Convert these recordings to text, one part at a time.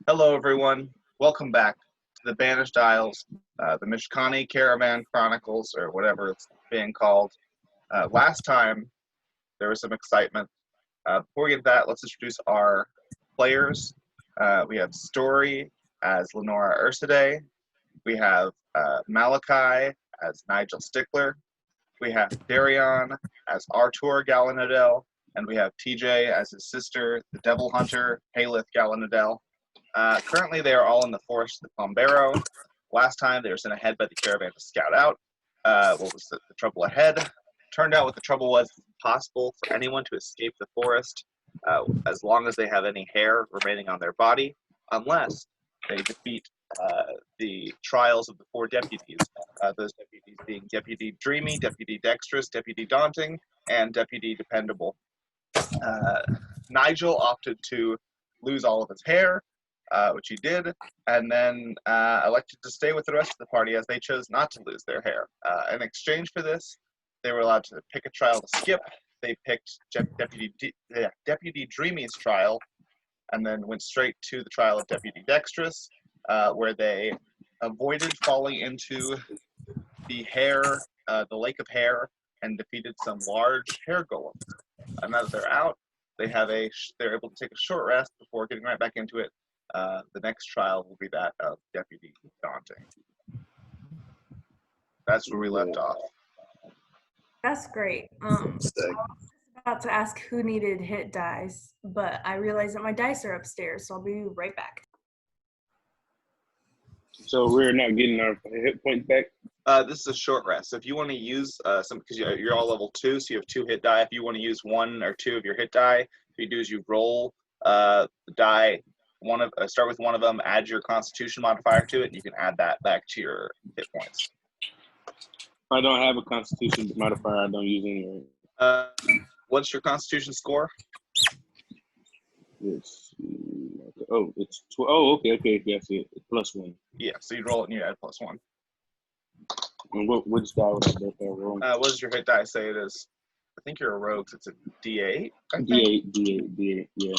Hello, everyone. Welcome back to the Banished Isles, the Mishkani Caravan Chronicles, or whatever it's being called. Last time, there was some excitement. Before we get to that, let's introduce our players. We have Story as Lenora Ursidae. We have Malachi as Nigel Stickler. We have Darrion as Artur Galanodel. And we have TJ as his sister, the Devil Hunter, Halyth Galanodel. Currently, they are all in the forest of Pomberro. Last time, they were sent ahead by the caravan to scout out what was the trouble ahead. Turned out what the trouble was, it's impossible for anyone to escape the forest as long as they have any hair remaining on their body, unless they defeat the trials of the four deputies. Those deputies being Deputy Dreamy, Deputy Dexterous, Deputy Daunting, and Deputy Dependable. Nigel opted to lose all of his hair, which he did, and then elected to stay with the rest of the party as they chose not to lose their hair. In exchange for this, they were allowed to pick a trial to skip. They picked Deputy Dreamy's trial, and then went straight to the trial of Deputy Dexterous, where they avoided falling into the lake of hair, and defeated some large hair golems. And now that they're out, they're able to take a short rest before getting right back into it. The next trial will be that of Deputy Daunting. That's where we left off. That's great. I was about to ask who needed hit dice, but I realized that my dice are upstairs, so I'll be right back. So we're not getting our hit points back? This is a short rest. So if you want to use some, because you're all level 2, so you have 2 hit die. If you want to use 1 or 2 of your hit die, what you do is you roll the die. Start with one of them, add your Constitution modifier to it, and you can add that back to your hit points. I don't have a Constitution modifier. I don't use any. What's your Constitution score? It's it's 12. Oh, okay. Yes, it. +1. Yeah, so you roll it and you add +1. And which die would I bet that roll? What does your hit die say it is? I think you're a rogue, so it's a D8. D8, yeah.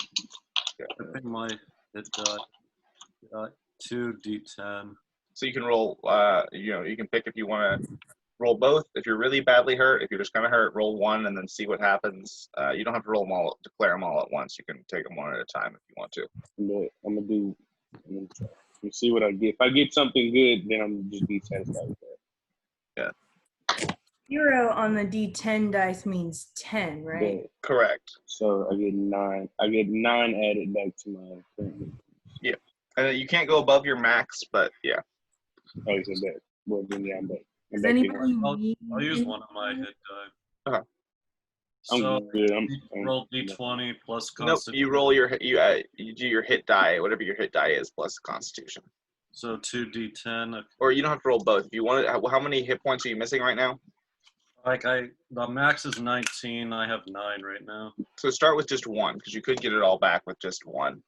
I think my hit die 2d10. So you can roll, you can pick if you want to roll both. If you're really badly hurt, if you're just kind of hurt, roll 1 and then see what happens. You don't have to roll them all, declare them all at once. You can take them one at a time if you want to. But I'm gonna try. Let's see what I get. If I get something good, then I'm just be satisfied with that. Yeah. 0 on the D10 dice means 10, right? But, correct. So I get 9. I get 9 added back to my current. Yeah. And you can't go above your max, but yeah. Oh, you said that. Well, then yeah, I'm back. Does anybody I'll use one of my hit die. Uh-huh. So I'm roll d20 plus Nope, Constitution. you roll you do your hit die, whatever your hit die is, plus Constitution. So 2d10. Or you don't have to roll both. If you want it, how many hit points are you missing right now? The max is 19. I have 9 right now. So start with just 1, because you could get it all back with just 1.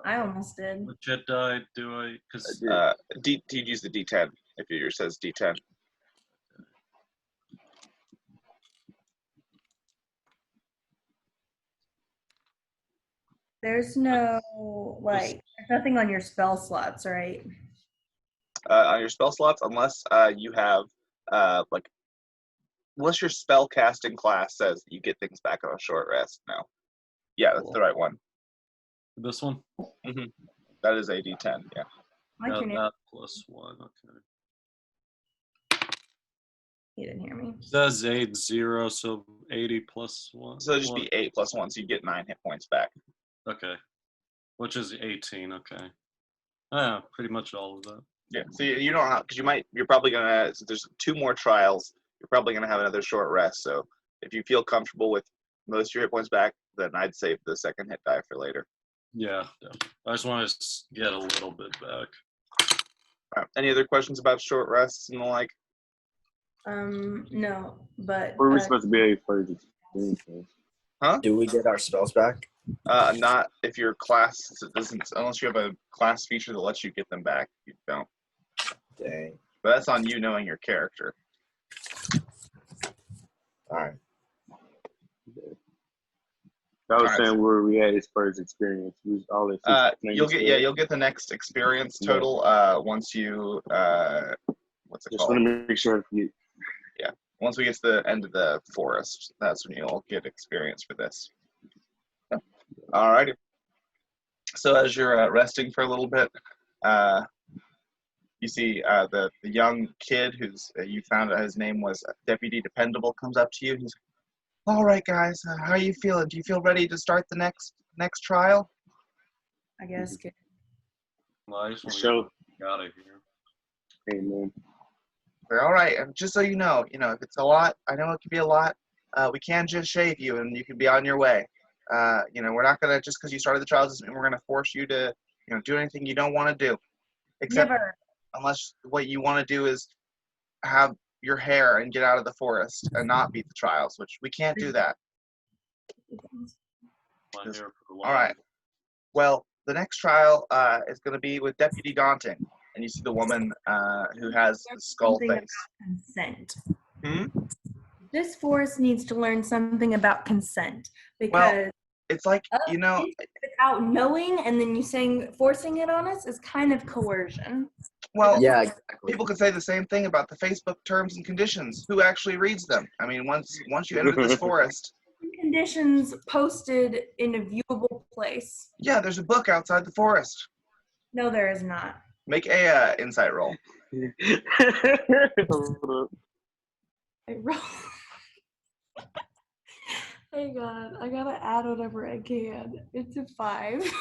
I almost did. Which hit die do I? Because You'd use the D10 if yours says D10. There's no, there's nothing on your spell slots, right? On your spell slots, unless you have, unless your spell casting class says you get things back on a short rest. No. Yeah, that's the right one. this one. Mm-hmm. That is a D10, yeah. That +1. Okay. You didn't hear me. It says 80, so 80 plus 1. So it'll just be 8 plus 1, so you get 9 hit points back. Okay. Which is 18, okay. Yeah, pretty much all of that. Yeah, so you don't have, because you're probably going to, since there's 2 more trials, you're probably going to have another short rest. So if you feel comfortable with most of your hit points back, then I'd save the second hit die for later. Yeah, definitely. I just want to get a little bit back. All right. Any other questions about short rests and the like? No, but Where are we supposed to be at first? Huh? Do we get our spells back? Not if your class doesn't, unless you have a class feature that lets you get them back. You don't. Dang. But that's on you knowing your character. All right. I was All right. saying where we had his first experience. We was all at You'll get the next experience total once you what's it Just called? want to make sure I forget. Yeah. Once we get to the end of the forest, that's when you'll get experience for this. Yeah. All righty. So as you're resting for a little bit, you see the young kid who's you found out his name was Deputy Dependable comes up to you. He's like, all right, guys, how are you feeling? Do you feel ready to start the next trial? I guess. Kid. Well, I just want to Show. get out of here. Hey, man. All right, and just so you know, if it's a lot, I know it can be a lot. We can just shave you, and you can be on your way. We're not gonna just because you started the trial doesn't mean we're gonna force you to, do anything you don't want to do. Except Never. unless what you want to do is have your hair and get out of the forest and not beat the trials, which we can't do that. My hair for the All right. Well, the next trial is going to be with Deputy Daunting, and you see the woman who has the skull Something face. about consent. Hmm? This forest needs to learn something about consent Well, because it's like without knowing and then you forcing it on us is kind of coercion. well, Yeah, exactly. people could say the same thing about the Facebook terms and conditions. Who actually reads them? I mean, once you enter this forest, Conditions posted in a viewable place. yeah, there's a book outside the forest. No, there is not. Make a insight roll. Hold up. I roll. Hang on, I gotta add whatever I can. It's a 5.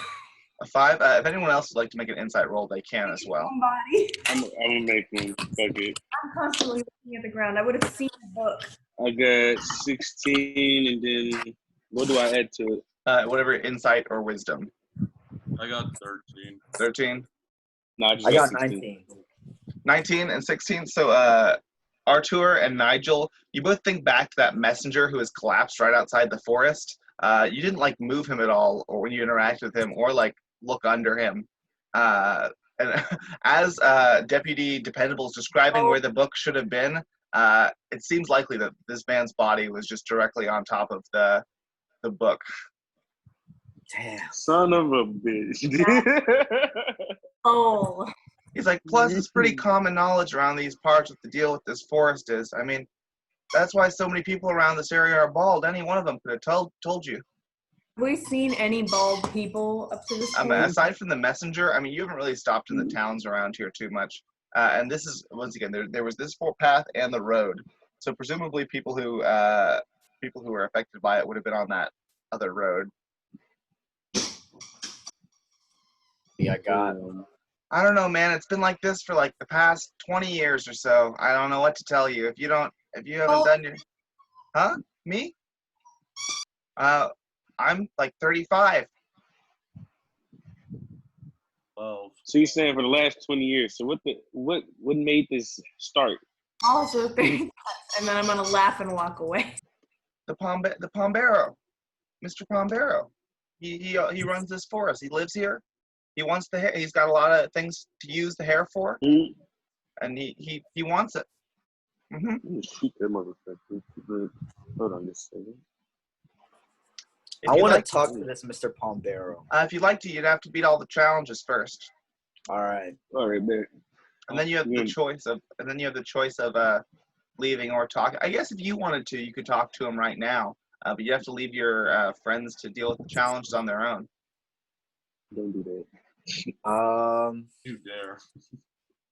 A 5. If anyone else would like to make an insight roll, they can as well. Somebody. I'm gonna make one. Fuck it. I'm constantly looking at the ground. I would have seen the book. I got 16, and then what do I add to it? Whatever insight or wisdom. I got 13. 13. No, I just I got 16. 19. 19 and 16. So Artur and Nigel, you both think back to that messenger who has collapsed right outside the forest. You didn't like move him at all, or when you interact with him, or like look under him. And as Deputy Dependable is describing where the book should have been, it seems likely that this man's body was just directly on top of the book. Damn. Son of a bitch. Oh. He's like, plus it's pretty common knowledge around these parts what the deal with this forest is. I mean, that's why so many people around this area are bald. Any one of them could have told you. Have we seen any bald people up to this point? Aside from the messenger, I mean, you haven't really stopped in the towns around here too much. And this is, once again, there was this footpath and the road. So presumably people who were affected by it would have been on that other road. Yeah, I got. I don't know, man. It's been like this for like the past 20 years or so. I don't know what to tell you. If you haven't done your, huh? Me? I'm like 35. 12. So you're saying for the last 20 years. So what made this start? Also, and then I'm gonna laugh and walk away. The Pomberro, Mr. Pomberro. He runs this forest. He lives here. He wants the hair. He's got a lot of things to use the hair for, and he wants it. Mm-hmm. I'm gonna shoot that motherfucker. Hold on just a second. I want to talk to this Mr. Pomberro. If you'd like to, you'd have to beat all the challenges first, All right. All right, man. and then you have the choice of leaving or talking. I guess if you wanted to, you could talk to him right now, but you have to leave your friends to deal with the challenges on their own. Don't do that. You dare.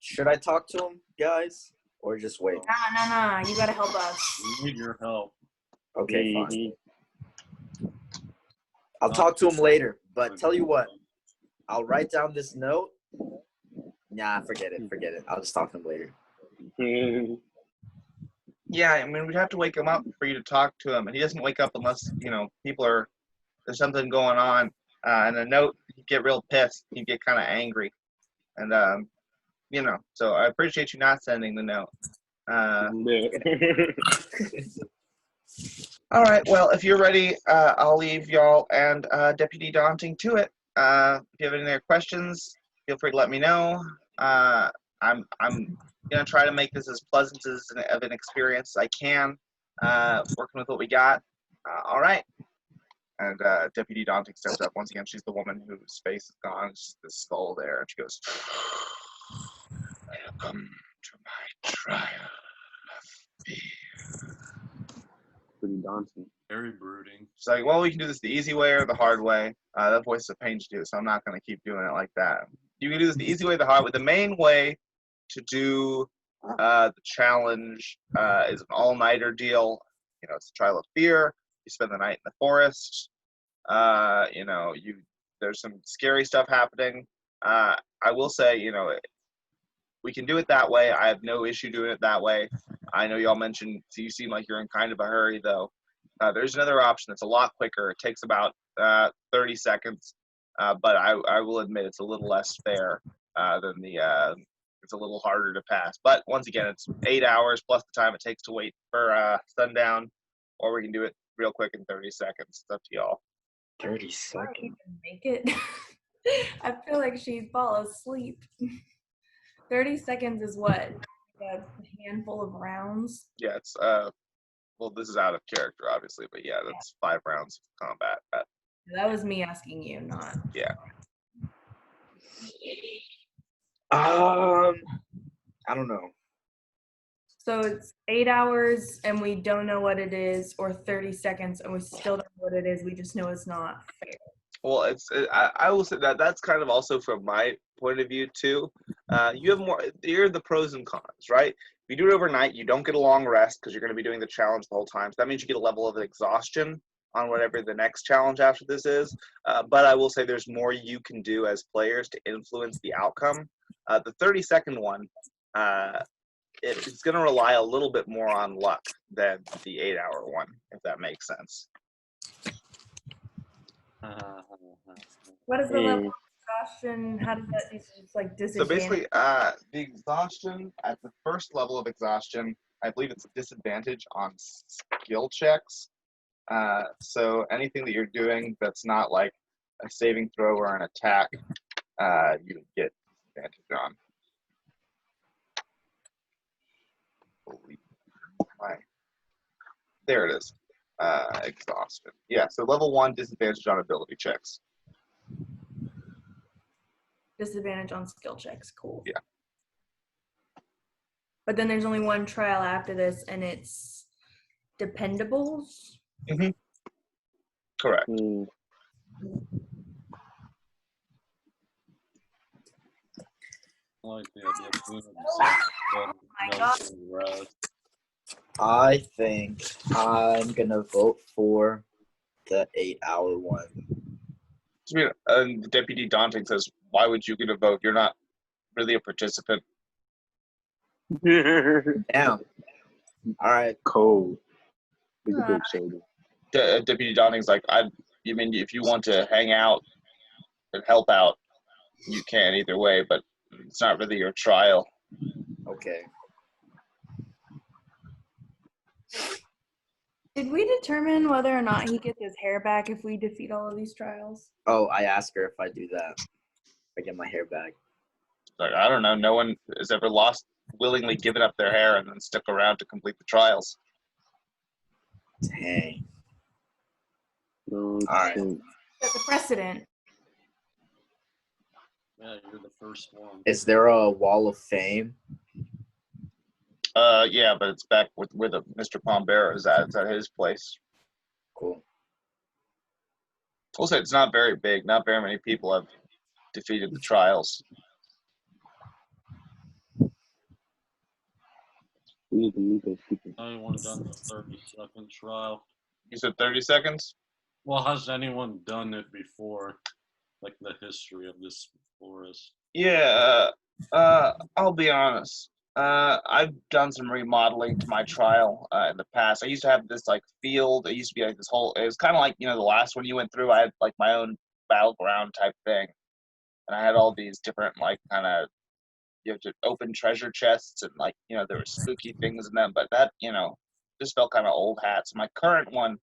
Should I talk to him, guys, or just wait? Nah. You gotta help us. We need your help. Okay, fine. I'll talk to him later. But tell you what, I'll write down this note. Nah, forget it. I'll just talk to him later. Yeah, I mean, we'd have to wake him up for you to talk to him, and he doesn't wake up unless there's something going on. And a note, he'd get real pissed. He'd get kind of angry, and So I appreciate you not sending the note. All right. Well, if you're ready, I'll leave y'all and Deputy Daunting to it. If you have any other questions, feel free to let me know. I'm gonna try to make this as pleasant of an experience as I can, working with what we got. All right. And Deputy Dante steps up. Once again, she's the woman whose face is gone. It's the skull there. And she goes, "Welcome to my trial of fear." Pretty daunting. Very brooding. She's like, well, we can do this the easy way or the hard way. That voice is a pain to do, so I'm not going to keep doing it like that. You can do this the easy way, the hard way. The main way to do the challenge is an all-nighter deal. You know, it's a trial of fear. You spend the night in the forest. You know, there's some scary stuff happening. I will say, you know, we can do it that way. I have no issue doing it that way. I know y'all mentioned, so you seem like you're in kind of a hurry, though. There's another option that's a lot quicker. It takes about 30 seconds, but I will admit it's a little less fair than it's a little harder to pass. But once again, it's 8 hours plus the time it takes to wait for sundown, or we can do it real quick in 30 seconds. It's up to y'all. 30 I don't seconds. even make it. I feel like she'd fall asleep. 30 seconds is what? A handful of rounds? Yeah, it's well, this is out of character, obviously, but yeah, that's 5 rounds of combat. That was me asking you, not. Yeah. I don't know. So it's 8 hours and we don't know what it is, or 30 seconds and we still don't know what it is. We just know it's not fair. Well, I will say that's kind of also from my point of view too. You have more. You're the pros and cons, right? If you do it overnight, you don't get a long rest because you're going to be doing the challenge the whole time. So that means you get a level of exhaustion on whatever the next challenge after this is. But I will say there's more you can do as players to influence the outcome. The 30-second one, it's going to rely a little bit more on luck than the 8-hour one, if that makes sense. What is the level of exhaustion? How does that just like So disadvantage? basically, the exhaustion at the first level of exhaustion, I believe it's a disadvantage on skill checks. So anything that you're doing that's not like a saving throw or an attack, you would get disadvantage on. There it is. Exhaustion. Yeah, so level 1, disadvantage on ability checks. Disadvantage on skill checks. Cool. Yeah. But then there's only one trial after this, and it's dependables. Mm-hmm. Correct. I like the idea of doing it Oh my God. rest. I think I'm gonna vote for the 8-hour one. And Deputy Daunting says, why would you get a vote? You're not really a participant. Damn. All right. Cold. It's a big shoulder. Deputy Daunting's like, you mean if you want to hang out and help out, you can either way, but it's not really your trial. Okay. Did we determine whether or not he gets his hair back if we defeat all of these trials? Oh, I asked her if I do that. I get my hair back. Like, I don't know. No one has ever willingly given up their hair and then stuck around to complete the trials. Dang. No, All right. That's a precedent. Yeah, you're the first one. Is there a wall of fame? Yeah, but it's back where the Mr. Pomberro is at. It's at his place. Cool. Also, it's not very big. Not very many people have defeated the trials. We need to meet those people. Anyone done the 30-second trial? You said 30 seconds? Well, has anyone done it before? Like the history of this forest? Yeah, I'll be honest. I've done some remodeling to my trial in the past. I used to have this like field. It used to be like this whole. It was kind of like the last one you went through. I had like my own battleground type thing, and I had all these different like kind of. You have to open treasure chests and like there were spooky things in them, but that just felt kind of old hat. So my current one,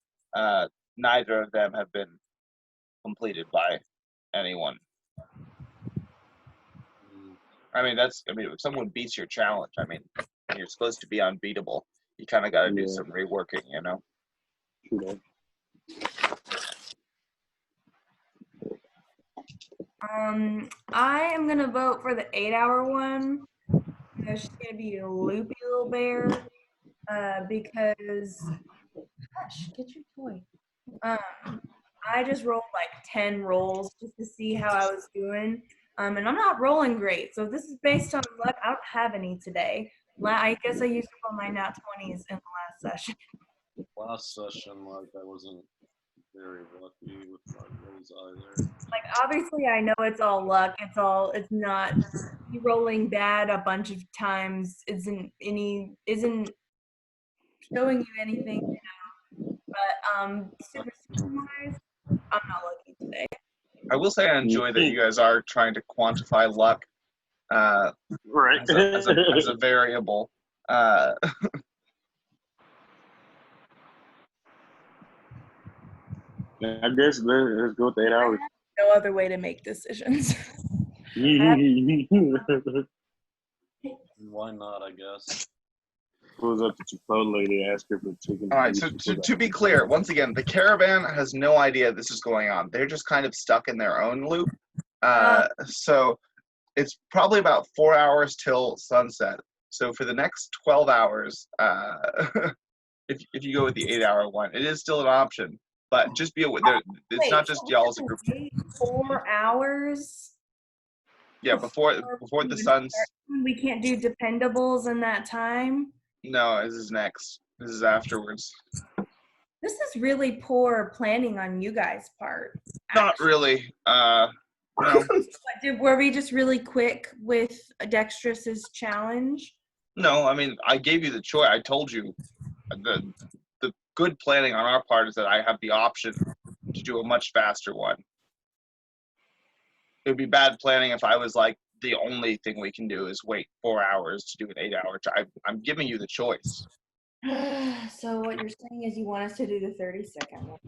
neither of them have been completed by anyone. I mean, if someone beats your challenge, you're supposed to be unbeatable. You kind of got to do some reworking, True that. I am gonna vote for the 8-hour one. She's gonna be a loopy little bear. Because hush, get your toy. I just rolled like 10 rolls just to see how I was doing. And I'm not rolling great. So if this is based on luck, I don't have any today. I guess I used up all my nat 20s in the last session. Last session, like I wasn't very lucky with my rolls either. Like obviously I know it's all luck. It's not me rolling bad a bunch of times isn't showing you anything, but superstition wise, I'm not lucky today. I will say I enjoy that you guys are trying to quantify luck Right. as a variable. I guess let's go with 8 hours. No other way to make decisions. Why not, I guess. Pulls up to Chipotle, they ask her for chicken. All right, so to be clear, once again, the caravan has no idea this is going on. They're just kind of stuck in their own loop. So it's probably about 4 hours till sunset. So for the next 12 hours, if you go with the 8-hour one, it is still an option. But just be aware, it's not just y'all as a group. 4 hours? Yeah, before the sun's. We can't do dependables in that time? No, this is next. This is afterwards. This is really poor planning on you guys' part. Not really. No. Were we just really quick with Dextrous's challenge? No, I mean, I gave you the choice. I told you the good planning on our part is that I have the option to do a much faster one. It would be bad planning if I was like, the only thing we can do is wait 4 hours to do an 8-hour. I'm giving you the choice. So what you're saying is you want us to do the 30-second one?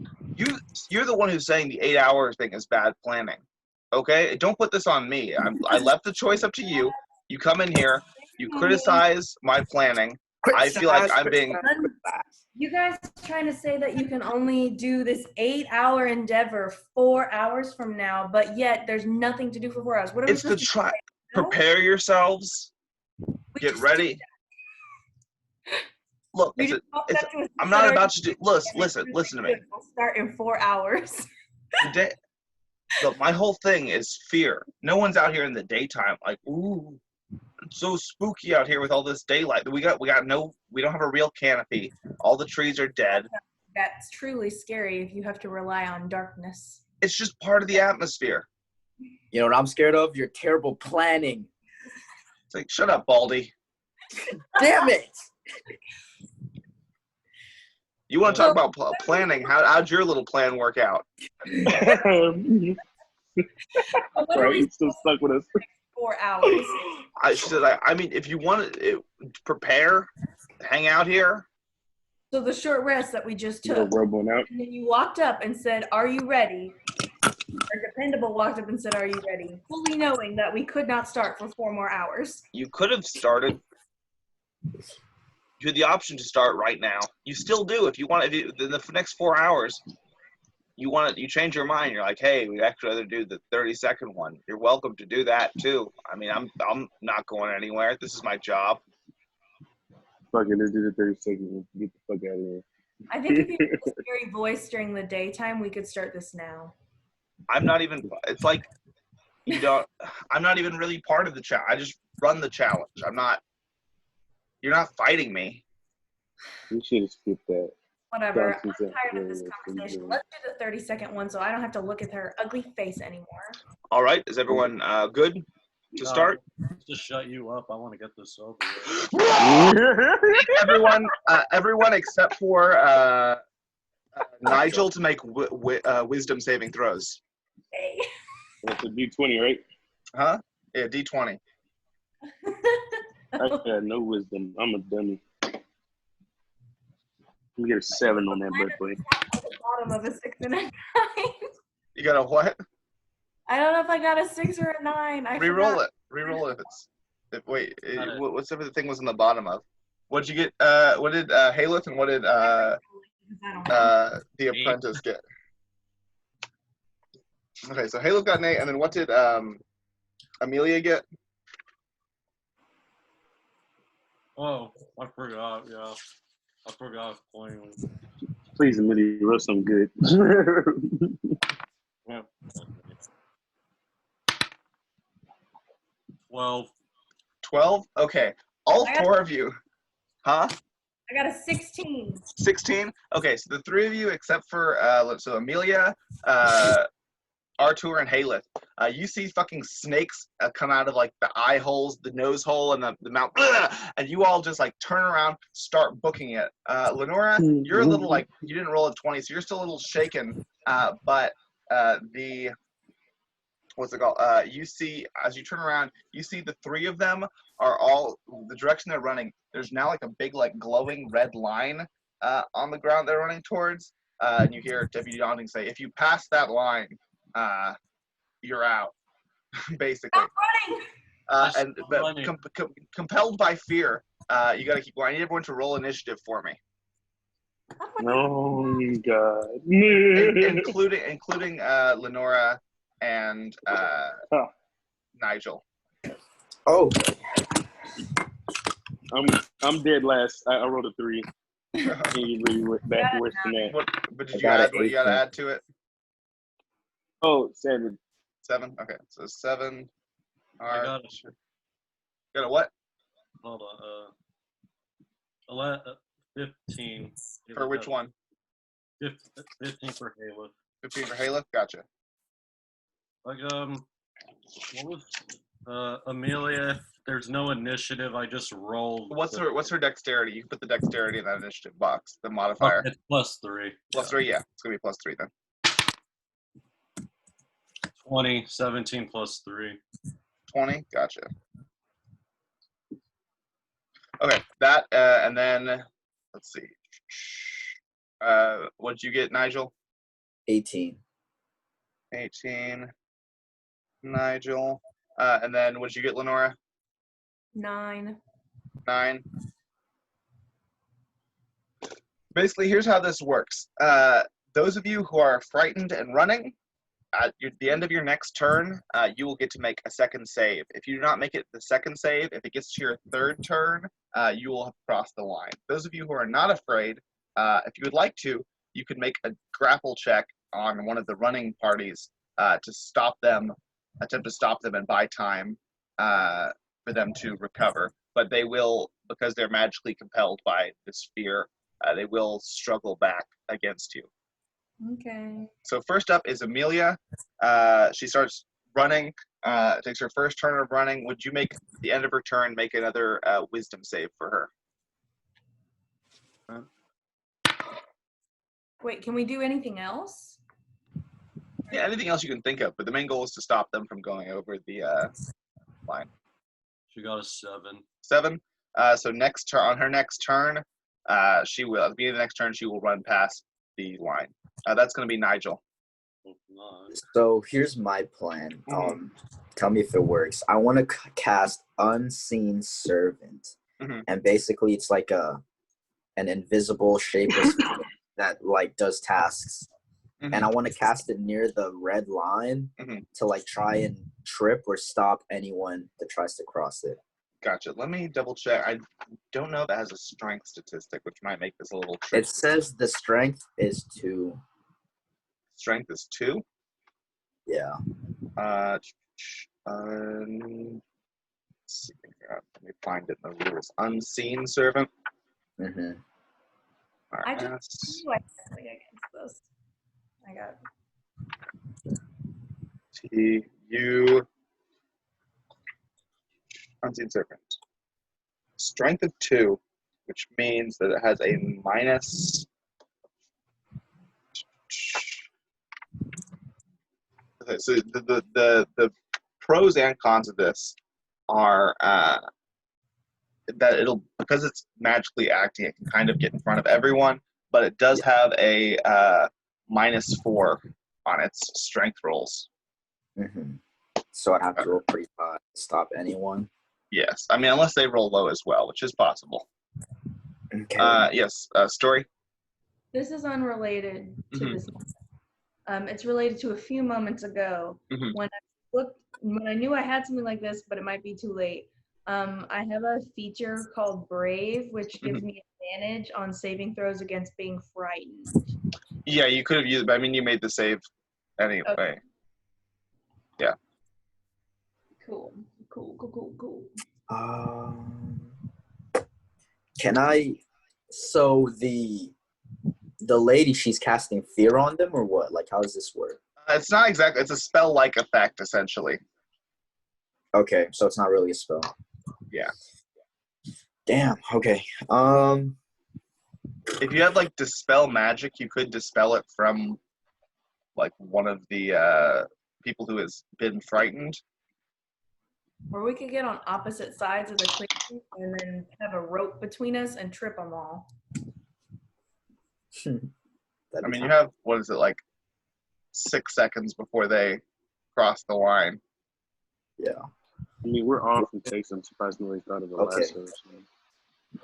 You're the one who's saying the 8-hour thing is bad planning. Okay? Don't put this on me. I left the choice up to you. You come in here. You criticize my planning. I feel like I'm being... You guys trying to say that you can only do this 8-hour endeavor 4 hours from now, but yet there's nothing to do for 4 hours. What are It's we to try. Prepare yourselves. Get ready. Look, I'm not about to do. Listen to me. We'll start in 4 hours. Look, my whole thing is fear. No one's out here in the daytime like, ooh, it's so spooky out here with all this daylight. We don't have a real canopy. All the trees are dead. That's truly scary if you have to rely on darkness. It's just part of the atmosphere. You know what I'm scared of? Your terrible planning. It's like, shut up, Baldy. Damn it! You want to talk about planning? How'd your little plan work out? Right, he's still stuck with us. 4 hours. I mean, if you want to prepare, hang out here. So the short rest that we just You'll took, rub one out. and then you walked up and said, "Are you ready?" Our dependable walked up and said, "Are you ready?" Fully knowing that we could not start for 4 more hours. You could have started. You had the option to start right now. You still do if you want. If you, in the next 4 hours, you change your mind. You're like, hey, we'd actually rather do the 30-second one. You're welcome to do that too. I mean, I'm not going anywhere. This is my job. Fuck it, let's do the 30-second. Get the fuck out of here. I think if you had a scary voice during the daytime, we could start this now. I'm not even. It's like you don't. I'm not even really part of the challenge. I just run the challenge. I'm not. You're not fighting me. We should have skipped that. Whatever. I'm tired of this conversation. Let's do the 30-second one so I don't have to look at her ugly face anymore. All right. Is everyone good to start? Just shut you up. I want to get this over with. Everyone except for Nigel to make wisdom saving throws. Hey. That's a D20, right? Huh? Yeah, D20. I got no wisdom. I'm a dummy. You get a 7 on that bad boy. At the bottom of a 6 and a 9. You got a what? I don't know if I got a 6 or a 9. Reroll it. Reroll it what's the thing was on the bottom of? What'd you get? What did Halyth and what did the apprentice get? Okay, so Halyth got an 8, and then what did Amelia get? Oh, I forgot. Yeah, I forgot I was playing. Please, Amelia, roll some good. Yeah. 12. 12? Okay. All I got- 4 of you. Huh? I got a 16. 16? Okay, so the 3 of you, except for, so Amelia, Artur, and Halyth, you see fucking snakes come out of, like, the eye holes, the nose hole, and the mouth, and you all just, like, turn around, start booking it. Lenora, you're a little, like, you didn't roll a 20, so you're still a little shaken, but what's it called? You see, as you turn around, you see the 3 of them are all, the direction they're running, there's now like a big, like, glowing red line on the ground they're running towards. And you hear Deputy Daunting say, if you pass that line, you're out, basically. Running! But compelled by fear, you got to keep going. I need everyone to roll initiative for me, Oh, God. including Lenora and Nigel. Oh, I'm dead last. I rolled a 3. And you really went back worse than that. But I did you got add an what you got to 18. add to it? Oh, 7. 7? Okay, so 7. I got it. Got a what? Hold on. 15. For which one? 15 for Halyth. 15 for Halyth? Gotcha. Like what was Amelia? There's no initiative. I just rolled. What's her dexterity? You can put the dexterity in that initiative box, the modifier. It's +3. +3, yeah. It's going to be +3 then. 20, 17 + 3. 20? Gotcha. Okay, that, and then, let's see. What did you get, Nigel? 18. 18. Nigel. And then what did you get, Lenora? 9. 9. Basically, here's how this works. Those of you who are frightened and running, at the end of your next turn, you will get to make a second save. If you do not make it the second save, if it gets to your third turn, you will have crossed the line. Those of you who are not afraid, if you would like to, you could make a grapple check on one of the running parties to stop them, attempt to stop them and buy time for them to recover. But they will, because they're magically compelled by this fear, they will struggle back against you. Okay. So first up is Amelia. She starts running, takes her first turn of running. Would you make, at the end of her turn, make another wisdom save for her? Wait, can we do anything else? Yeah, anything else you can think of, but the main goal is to stop them from going over the line. She got a 7. 7. So next turn, on her next turn, she will, at the beginning of the next turn, she will run past the line. That's going to be Nigel. So here's my plan. Tell me if it works. I want to cast Unseen Servant, and basically it's like an invisible, shapeless that like does tasks. And I want to cast it near the red line to like try and trip or stop anyone that tries to cross it. Gotcha. Let me double check. I don't know if that has a strength statistic, which might make this a little tricky. It says the strength is 2. Strength is 2? Yeah. Let's see. Let me find it in the rules. Unseen Servant. Mm-hmm. I just knew I can't play against this. I got TU. Unseen Servant. Strength of 2, which means that it has a minus. Okay, so the pros and cons of this are that it'll, because it's magically acting, it can kind of get in front of everyone, but it does have a -4 on its strength rolls. So I'd have to roll pretty high to stop anyone. Yes, I mean unless they roll low as well, which is possible. Okay. Yes, Story. This is unrelated to this. It's related to a few moments ago Mhm. when I knew I had something like this, but it might be too late. I have a feature called Brave, which gives me advantage on saving throws against being frightened. Yeah, you could have used. I mean, you made the save anyway. Okay. Yeah. Cool. Can I? So the lady, she's casting fear on them, or what? Like, how does this work? It's not exactly. It's a spell-like effect, essentially. Okay, so it's not really a spell. Yeah. Damn. Okay. If you had like dispel magic, you could dispel it from like one of the people who has been frightened. Or we could get on opposite sides of the clearing and then have a rope between us and trip them all. I mean, you have, what is it, like 6 seconds before they cross the line. Yeah. I mean, we're off in takes. I'm surprised nobody thought of a Okay. lasso. So.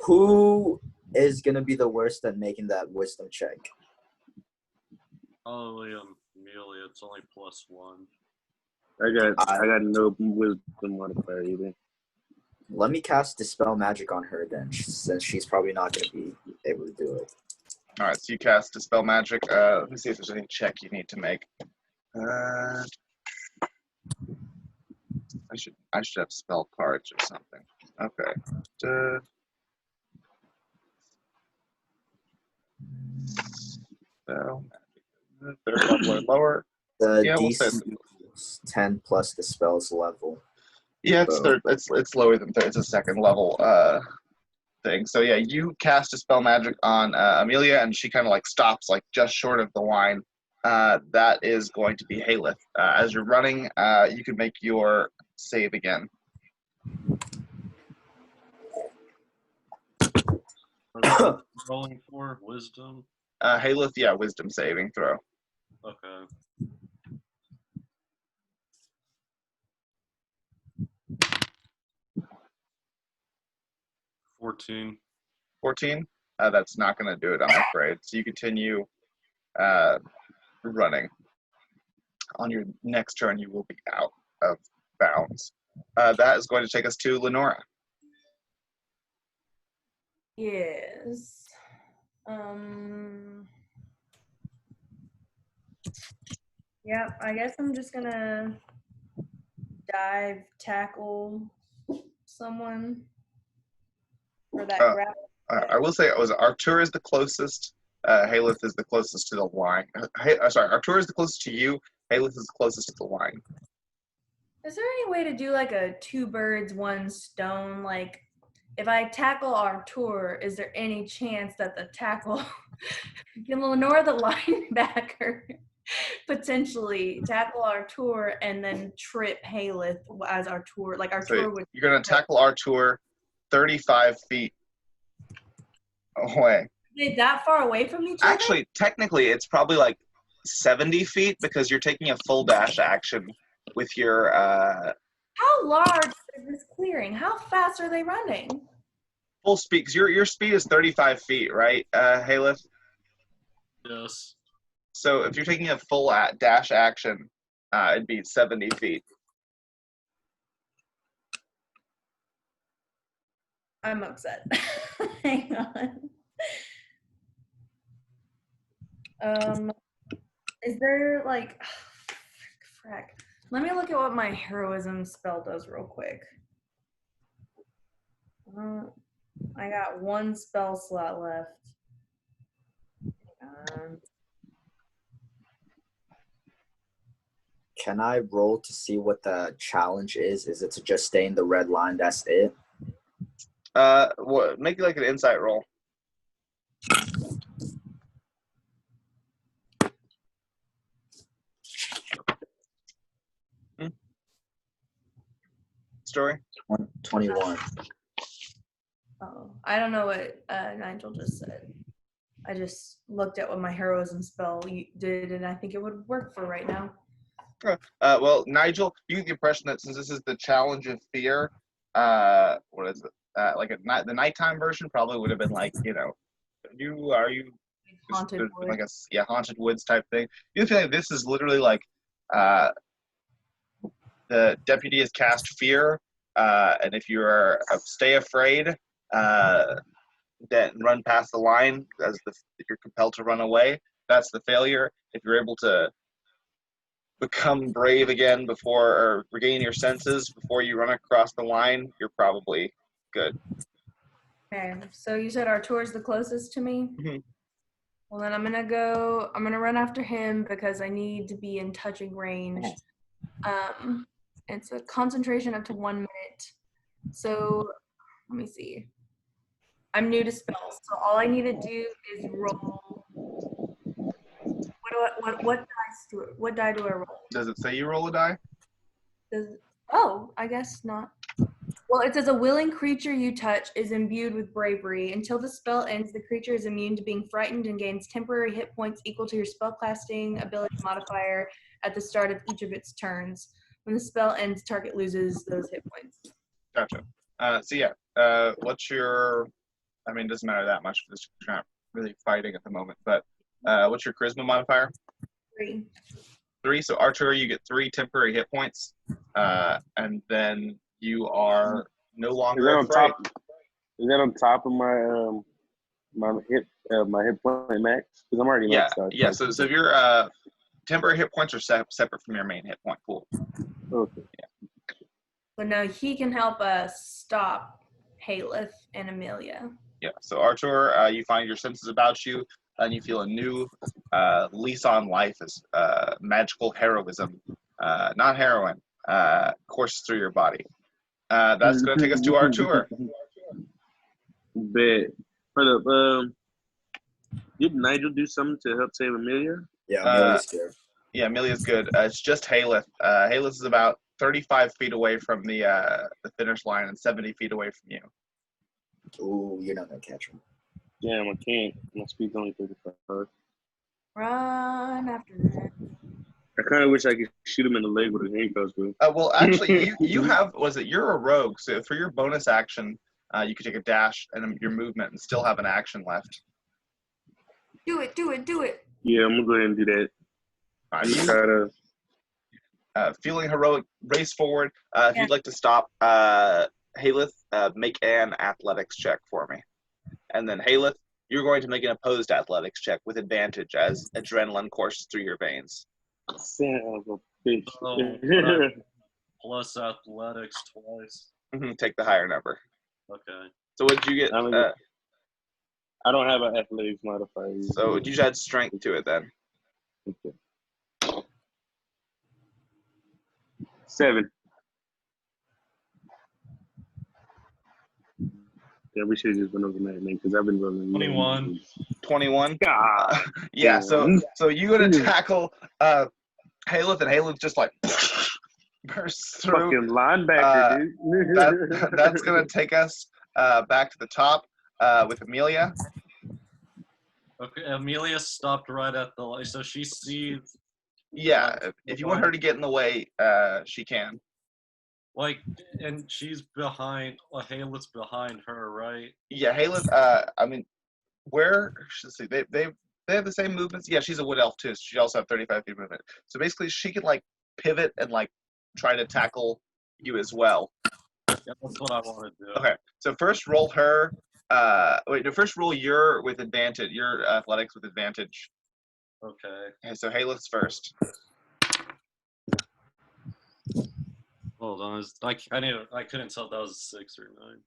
Who is gonna be the worst at making that wisdom check? Probably Amelia. It's only +1. I got no wisdom modifier either. Let me cast Dispel Magic on her then, since she's probably not gonna be able to do it. All right, so you cast Dispel Magic. Let me see if there's any check you need to make. I should have spell cards or something. Okay. Spell Magic. Third level or lower. The Yeah, we'll say DC is 10 plus the spell's level. Yeah, it's third. It's lower than third. It's a second level thing. So yeah, you cast a spell magic on Amelia, and she kind of like stops like just short of the line. That is going to be Halyth. As you're running, you can make your save again. Rolling for wisdom. Halyth, yeah, wisdom saving throw. Okay. $14. 14. That's not going to do it, I'm afraid. So you continue running. On your next turn, you will be out of bounds. That is going to take us to Lenora. Yes. Yeah, I guess I'm just gonna dive tackle someone for that grab. I will say, Artur is the closest. Halyth is the closest to the line. Sorry, Artur is the closest to you. Halyth is the closest to the line. Is there any way to do like a 2 birds, 1 stone? Like, if I tackle Artur, is there any chance that the tackle, Lenora the linebacker, potentially tackle Artur and then trip Halyth as Artur? Like Artur So would. you're going to tackle Artur 35 feet away. Are they that far away from each other? Actually, technically, it's probably like 70 feet because you're taking a full dash action with your. How large is this clearing? How fast are they running? Full speed, because your speed is 35 feet, right, Halyth? Yes. So if you're taking a full dash action, it'd be 70 feet. I'm upset. Hang on. Is there like, frack. Let me look at what my heroism spell does real quick. I got 1 spell slot left. Can I roll to see what the challenge is? Is it to just stay in the red line? That's it? Make like an insight roll. Story? 21. Oh, I don't know what Nigel just said. I just looked at what my heroism spell did, and I think it would work for right now. Well, Nigel, you get the impression that since this is the challenge of fear, what is it? Like the nighttime version probably would have been like, are you Haunted there's wood. like a haunted woods type thing. You feel like this is literally like the deputy has cast fear, and if you are stay afraid, then run past the line as you're compelled to run away. That's the failure. If you're able to become brave again or regain your senses before you run across the line, you're probably good. Okay, so you said Artur is the closest to me? Mhm. Well, then I'm gonna run after him because I need to be in touching range. It's a concentration up to 1 minute. So let me see. I'm new to spells, so all I need to do is roll. What die do I roll? Does it say you roll a die? I guess not. Well, it says a willing creature you touch is imbued with bravery. Until the spell ends, the creature is immune to being frightened and gains temporary hit points equal to your spellcasting ability modifier at the start of each of its turns. When the spell ends, target loses those hit points. Gotcha. What's your? I mean, it doesn't matter that much because you're not really fighting at the moment. But what's your charisma modifier? 3. 3. So Archer, you get 3 temporary hit points, and then you are no longer afraid. Is that on top of my hit point max? Because I'm already maxed out. Yeah. So if your temporary hit points are separate from your main hit point pool. Okay. Yeah. But no, he can help us stop Halyth and Amelia. Yeah. So Archer, you find your senses about you, and you feel a new lease on life as magical heroism, not heroin, courses through your body. That's going to take us to our tour. Bet. Hold up. Did Nigel do something to help save Amelia? Yeah, Amelia's here. Yeah, Amelia's good. It's just Halyth. Halyth is about 35 feet away from the finish line and 70 feet away from you. Ooh, you're not going to catch him. Damn, I can't. My speed's only 35. Run after that. I kind of wish I could shoot him in the leg with a handcuffs, bro. Well, actually, you have, you're a rogue, so for your bonus action, you could take a dash and your movement and still have an action left. Do it. Yeah, I'm going to go ahead and do that. Feeling heroic, race forward. If you'd like to stop Halyth, make an athletics check for me. And then Halyth, you're going to make an opposed athletics check with advantage as adrenaline courses through your veins. Son of a bitch. Oh, plus athletics twice. Take the higher number. Okay. So what did you get? I don't have an athletics modifier. So you just add strength to it then. Okay. 7. Yeah, we should have just went over that, man, because I've been rolling. 21. 21. Yeah. So you go to tackle Halyth, and Halyth just like bursts through. Fucking linebacker, dude. That's gonna take us back to the top with Amelia. Okay, Amelia stopped right at the light, so she sees. Yeah, if you want her to get in the way, she can. Like, and she's behind. Halyth's behind her, right? Yeah, Halyth. I mean, let's see, they have the same movements. Yeah, she's a wood elf too. So she also have 35 feet movement. So basically, she can like pivot and like try to tackle you as well. Yeah, that's what I want to do. Okay, so first roll her. First roll your with advantage. Your athletics with advantage. Okay. So Halyth's first. Hold on. I couldn't tell if that was a 6 or 9.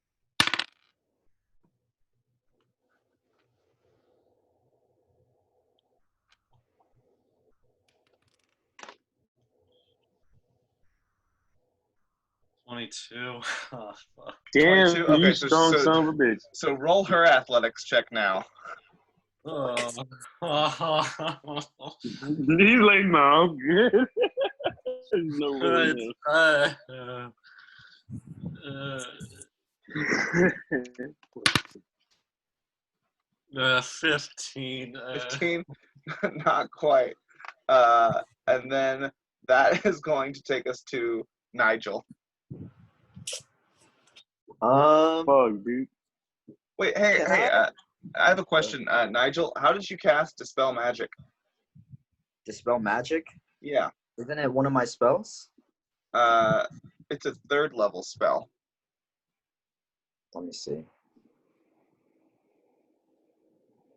$22. Oh, fuck. Damn, 22? Okay, you so strong son of a bitch. So roll her athletics check now. Oh. He's like, no, I'm good. There's no way. 15. 15? Not quite. And then that is going to take us to Nigel. Fuck, dude. Wait, hey, I have a question, Nigel. How did you cast Dispel Magic? Dispel magic? Yeah. Isn't it one of my spells? It's a 3rd level spell. Let me see.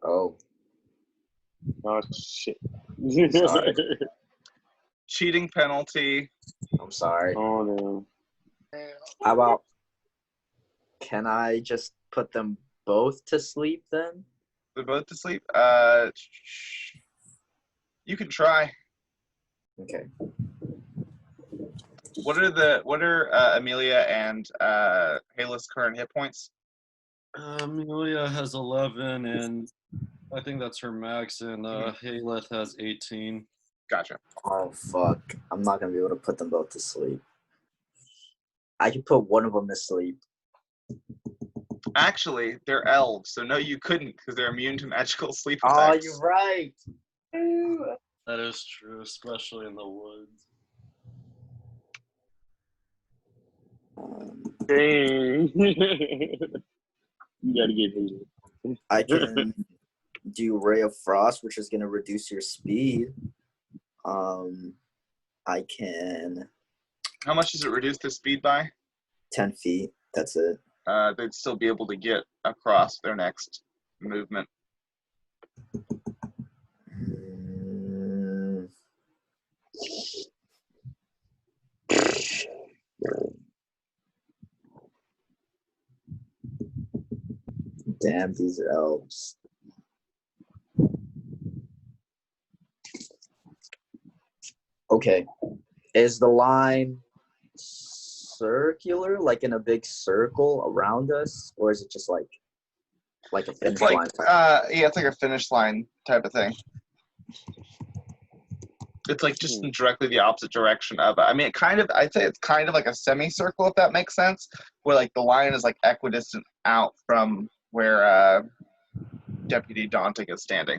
Oh, Oh shit. sorry. Cheating penalty. I'm sorry. Oh no. How about, can I just put them both to sleep then? They're both to sleep. You can try. Okay. What are Amelia and Halyth's current hit points? Amelia has 11, and I think that's her max, and Halyth has 18. Gotcha. Oh, fuck. I'm not going to be able to put them both to sleep. I can put one of them to sleep. Actually, they're elves, so no, you couldn't, because they're immune to magical sleep Oh, attacks. you're right. That is true, especially in the woods. Dang. You gotta get me. I can do Ray of Frost, which is going to reduce your speed. I can How much does it reduce their speed by? 10 feet. That's it. They'd still be able to get across their next movement. Mm. Damn, these elves. Okay. Is the line circular, like in a big circle around us? Or is it just like a finish It's like, line? yeah, it's like a finish line type of thing. It's like just in directly the opposite direction of it. I mean, I'd say it's kind of like a semicircle, if that makes sense, where like the line is like equidistant out from where Deputy Daunting is standing.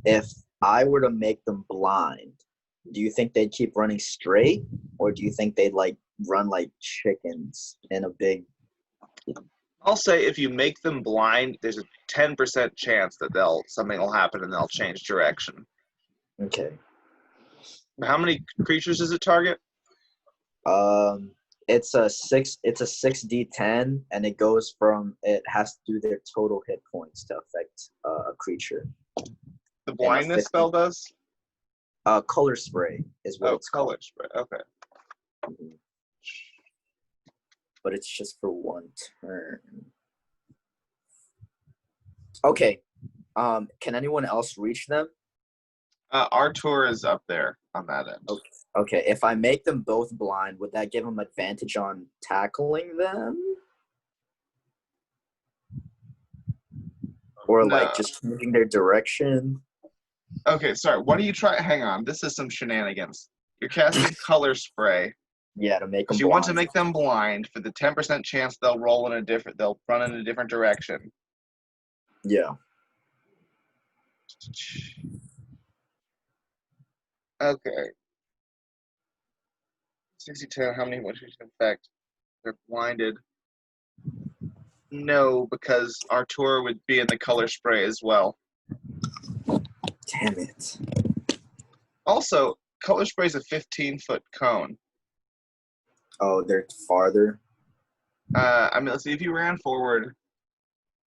If I were to make them blind, do you think they'd keep running straight, or do you think they'd like run like chickens in a big? I'll say if you make them blind, there's a 10% chance that something will happen and they'll change direction. Okay. How many creatures does it target? It's a 6d10, and it goes from, it has to do their total hit points to affect a creature. The blindness spell does? Color spray is what it's color called. spray. Okay. Mhm. But it's just for one turn. Okay. Can anyone else reach them? Artur is up there on that end. Okay. If I make them both blind, would that give them advantage on tackling them? Or like just changing their direction? Okay, sorry. What are you trying? Hang on. This is some shenanigans. You're casting color spray. Yeah, to make them Because you blind. want to make them blind for the 10% chance they'll run in a different direction. Yeah. Okay. 60-10, how many would you affect? They're blinded. No, because Artur would be in the color spray as well. Damn it. Also, color spray is a 15-foot cone. Oh, they're farther? I mean, let's see, if you ran forward,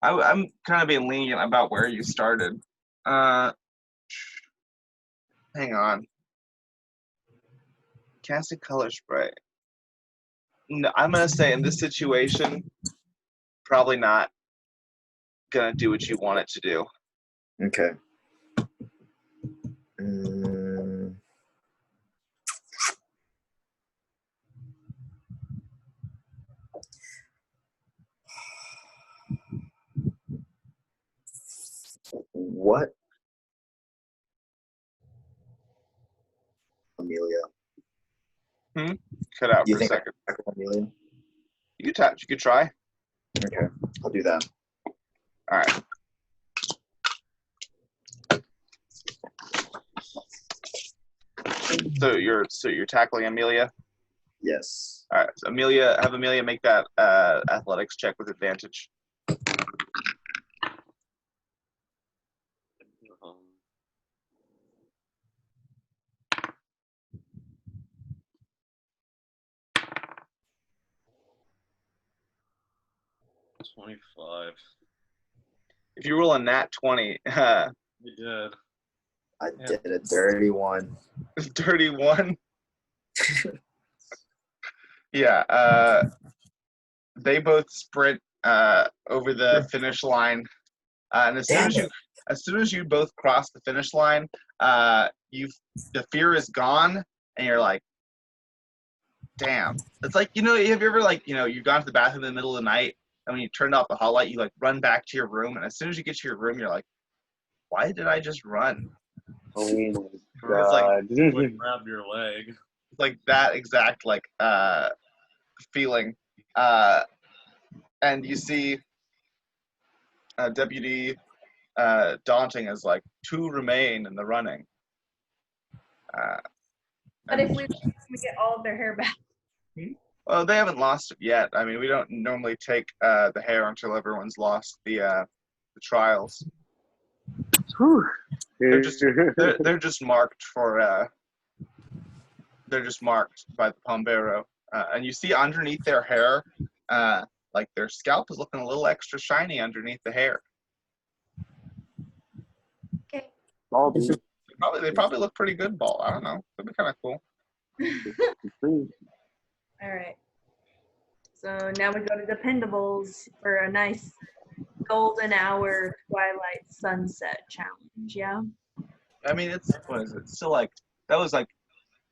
I'm kind of being lenient about where you started. Hang on. Casting color spray. No, I'm going to say in this situation, probably not going to do what you want it to do. Okay. What? Amelia. Cut out Do you for a think second. I can Amelia? You could try. Okay, I'll do that. All right. So you're tackling Amelia? Yes. All right. So have Amelia make that athletics check with advantage. Um, 25. If you roll a nat 20, I did. I Yeah. did a dirty one. dirty one. Yeah. They both sprint over the finish line, and as soon as you both cross the finish line, the fear is gone, and you're like, damn. It's like, have you ever you've gone to the bathroom in the middle of the night, and when you turned off the hall light, you like run back to your room, and as soon as you get to your room, you're like, why did I just run? Oh my It's like Would grab your leg. it's like that exact feeling, and you see Deputy Daunting as like 2 remain in the running. But if we get all of their hair back. Well, they haven't lost it yet. I mean, we don't normally take the hair until everyone's lost the trials. Whew. They're just marked for. They're just marked by the Pomberro, and you see underneath their hair, like their scalp is looking a little extra shiny underneath the hair. Okay. They probably look pretty good, Ball. I don't know. That'd be kind of cool. All right. So now we go to dependables for a nice golden hour twilight sunset challenge. Yeah. I mean, what is it? It's still like that was like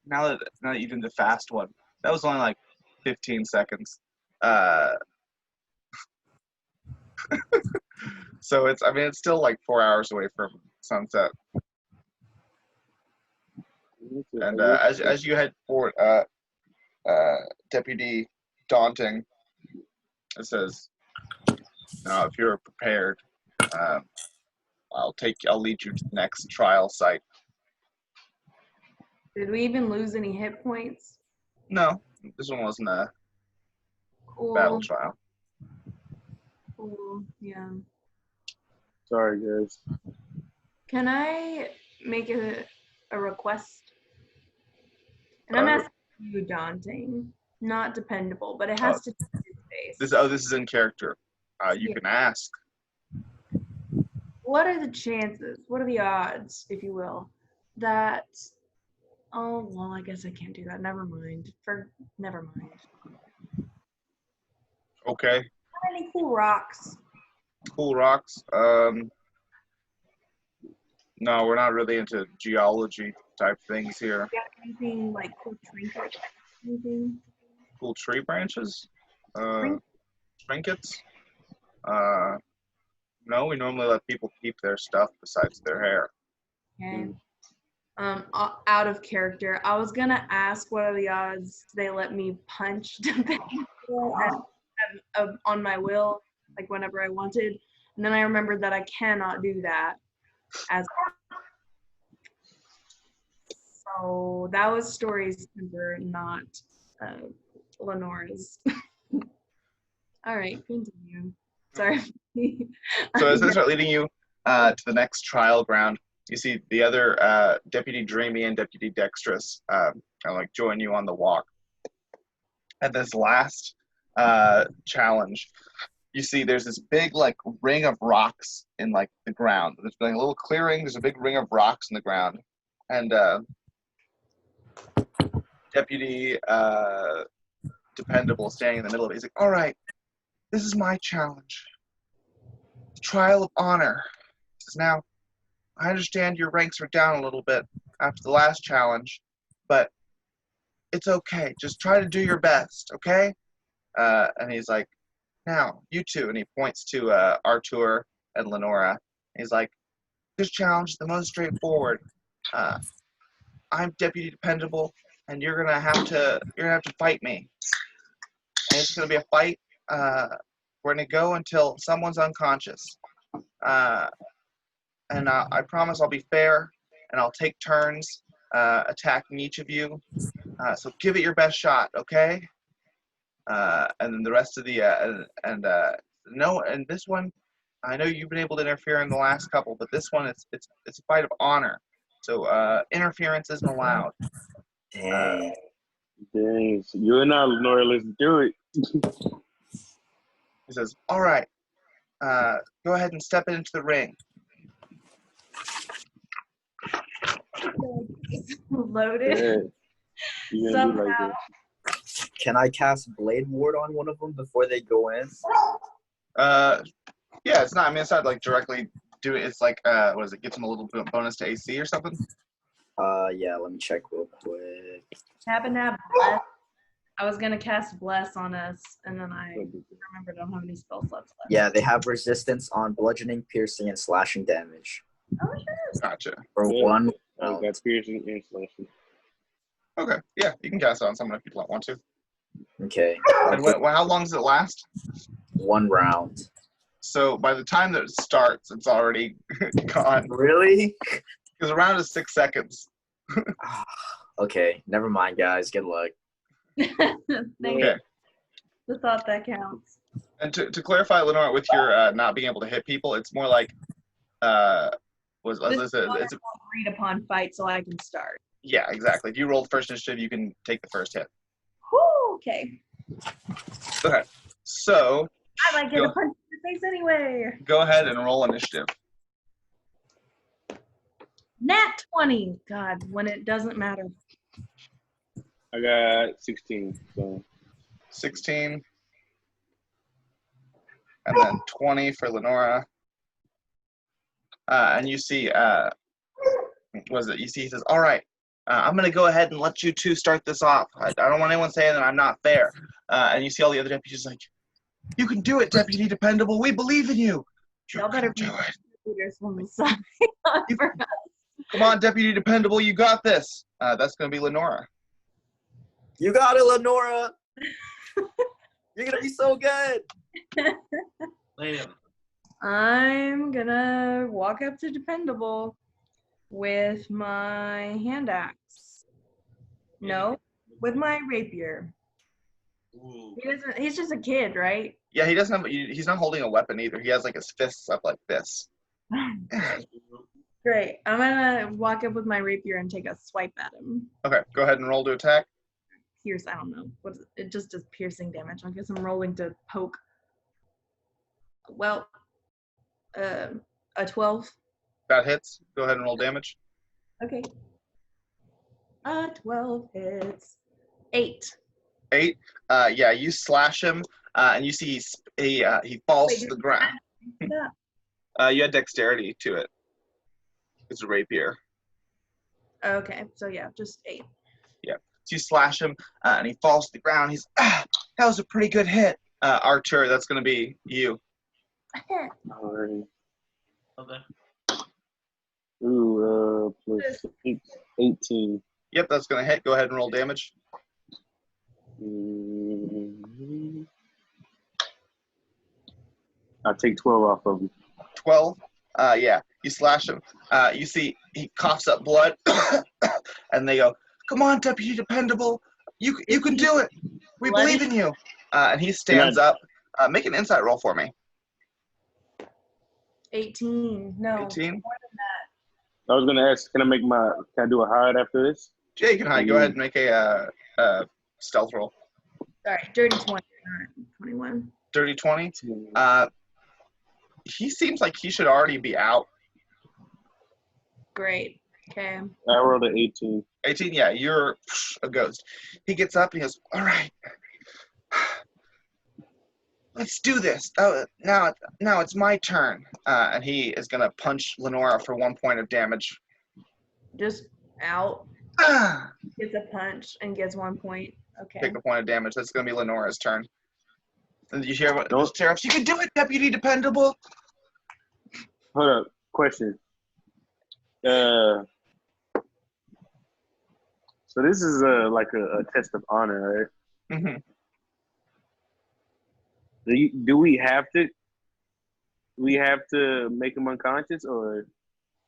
now that you did the fast one, that was only like 15 seconds. So it's still like 4 hours away from sunset. And as you head forward, Deputy Daunting, it says, "Now, if you're prepared, I'll lead you to the next trial site." Did we even lose any hit points? No, this one wasn't a Cool. battle trial. Cool. Yeah. Sorry, guys. Can I make a request? And I'm asking you, Daunting, not dependable, but it has to do with his face. This is in character. You can ask. What are the chances? What are the odds, if you will, that? Oh well, I guess I can't do that. Never mind. Never mind. Okay. How many cool rocks? Cool rocks. No, we're not really into geology type things here. You got anything like cool trinkets? Anything? Cool tree branches? Trinkets? No, we normally let people keep their stuff besides their hair. Okay. Out of character, I was gonna ask what are the odds they let me punch people on my will, like whenever I wanted, and then I remembered that I cannot do that. So that was Story's temper, not Lenora's. All right, continue. Sorry. So as they start leading you to the next trial ground, you see the other Deputy Dreamy and Deputy Dexterous join you on the walk. At this last challenge, you see there's this big ring of rocks in the ground. There's a little clearing. There's a big ring of rocks in the ground, and Deputy Dependable standing in the middle of it. He's like, "All right, this is my challenge. The trial of honor." He says, "Now, I understand your ranks are down a little bit after the last challenge, but it's okay. Just try to do your best, okay?" And he's like, "Now, you two," and he points to Artur and Lenora. He's like, "This challenge is the most straightforward. I'm Deputy Dependable, and you're gonna have to fight me. And it's gonna be a fight. We're gonna go until someone's unconscious. And I promise I'll be fair, and I'll take turns attacking each of you. So give it your best shot, okay? And then the rest of the and this one, I know you've been able to interfere in the last couple, but this one it's a fight of honor. So interference isn't allowed. Dang. Dang, so you and I, Lenora, let's do it. He says, "All right, go ahead and step into the ring." Loaded. Yeah. You gonna do like Somehow. that. Can I cast Blade Ward on one of them before they go in? Yeah, it's not. I mean, it's not like directly do it. It's like what is it? Gives them a little bonus to AC or something. Yeah. Let me check real quick. Happen to have bless. I was gonna cast bless on us, and then I remembered I don't have any spell slots left. Yeah, they have resistance on bludgeoning, piercing, and slashing damage. Oh, sure. Gotcha. For Yeah. one. Got piercing and slashing. Okay. Yeah, you can cast it on someone if you want to. Okay. And how long does it last? 1 round. So by the time that it starts, it's already gone. Really? Because a round is 6 seconds. Okay. Never mind, guys. Good luck. Thank Okay. you. The thought that counts. And to clarify, Lenora, with your not being able to hit people, it's more like This it's is a agreed upon fight, so I can start. yeah, exactly. If you rolled first initiative, you can take the first hit. Whew, okay. Okay. So I might get a punch in the face anyway. go ahead and roll initiative. Nat 20. God, when it doesn't matter. I got 16. So 16. And then 20 for Lenora. And you see, what is it? You see, he says, "All right, I'm going to go ahead and let you two start this off. I don't want anyone saying that I'm not fair." And you see all the other deputies like, "You can do it, Deputy Dependable. We believe in you. Y'all better do be it. leaders from the side. Come on, Deputy Dependable. You got this." That's going to be Lenora. You got it, Lenora. You're going to be so good. I'm gonna walk up to Dependable with my hand axe. No, with my rapier. He's just a kid, right? Yeah, he doesn't have. He's not holding a weapon either. He has like his fists up like this. Great. I'm gonna walk up with my rapier and take a swipe at him. Okay, go ahead and roll to attack. Pierce, I don't know. What is it? It just does piercing damage. I guess I'm rolling to poke. Well, a 12. That hits. Go ahead and roll damage. Okay. 12 hits. 8. 8. Yeah, you slash him, and you see he falls to the ground. You had dexterity to it. It's a rapier. Okay, so yeah, just 8. Yeah. So you slash him, and he falls to the ground. He's that was a pretty good hit. Artur, that's gonna be you. alright. Okay. Ooh, plus 18. Yep, that's gonna hit. Go ahead and roll damage. I'll take 12 off of him. 12. Yeah, you slash him. You see he coughs up blood, and they go, "Come on, Deputy Dependable, you can do it. We believe in you." And he stands up. Make an insight roll for me. 18. No. 18. I was gonna ask, can I do a hide after this? Yeah, you can hide. Go ahead and make a stealth roll. Sorry, dirty 20. 21. Dirty 20. He seems like he should already be out. Great. Okay. I rolled an 18. 18. Yeah, you're a ghost. He gets up and he goes, "All right, let's do this. Now it's my turn." And he is gonna punch Lenora for 1 point of damage. Just out. Ah! Gets a punch and gets 1 point. Okay. Take a point of damage. That's gonna be Lenora's turn. And you hear what the sheriffs? "You can do it, Deputy Dependable." Hold up. Question. So this is like a test of honor, right? Mm-hmm. Do we have to make him unconscious, or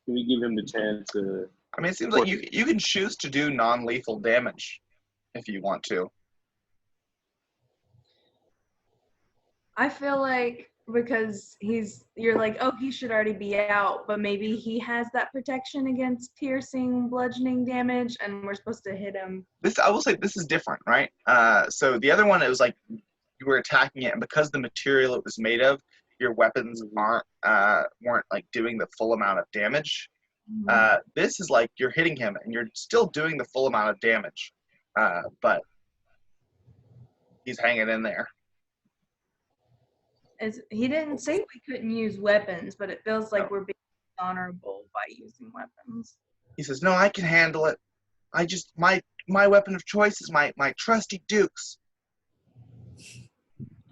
can we give him the chance to? I mean, it seems like you can choose to do non-lethal damage. if you want to. I feel like because you're like, oh, he should already be out, but maybe he has that protection against piercing, bludgeoning damage, and we're supposed to hit him. I will say this is different, right? So the other one, it was like you were attacking it, and because the material it was made of, your weapons weren't like doing the full amount of damage. This is like you're hitting him, and you're still doing the full amount of damage, but he's hanging in there. He didn't say we couldn't use weapons, but it feels like we're being honorable by using weapons. He says, "No, I can handle it. I just my weapon of choice is my trusty dukes."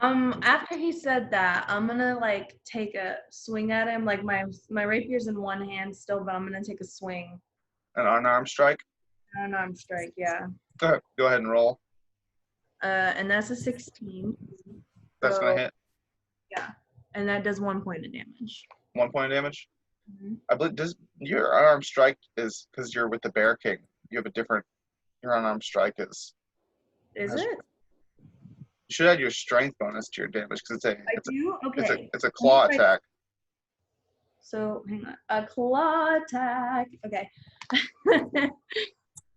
After he said that, I'm gonna like take a swing at him. Like my rapier's in one hand still, but I'm gonna take a swing. An unarmed strike. Unarmed strike, yeah. Go ahead and roll. And that's a 16. That's gonna hit. Yeah, and that does 1 point of damage. 1 point of damage. Mm-hmm. I believe your unarmed strike is because you're with the Bear King. You have a different. Your unarmed strike is. Is it? You should add your strength bonus to your damage because it's a claw attack. So hang on, a claw attack. Okay.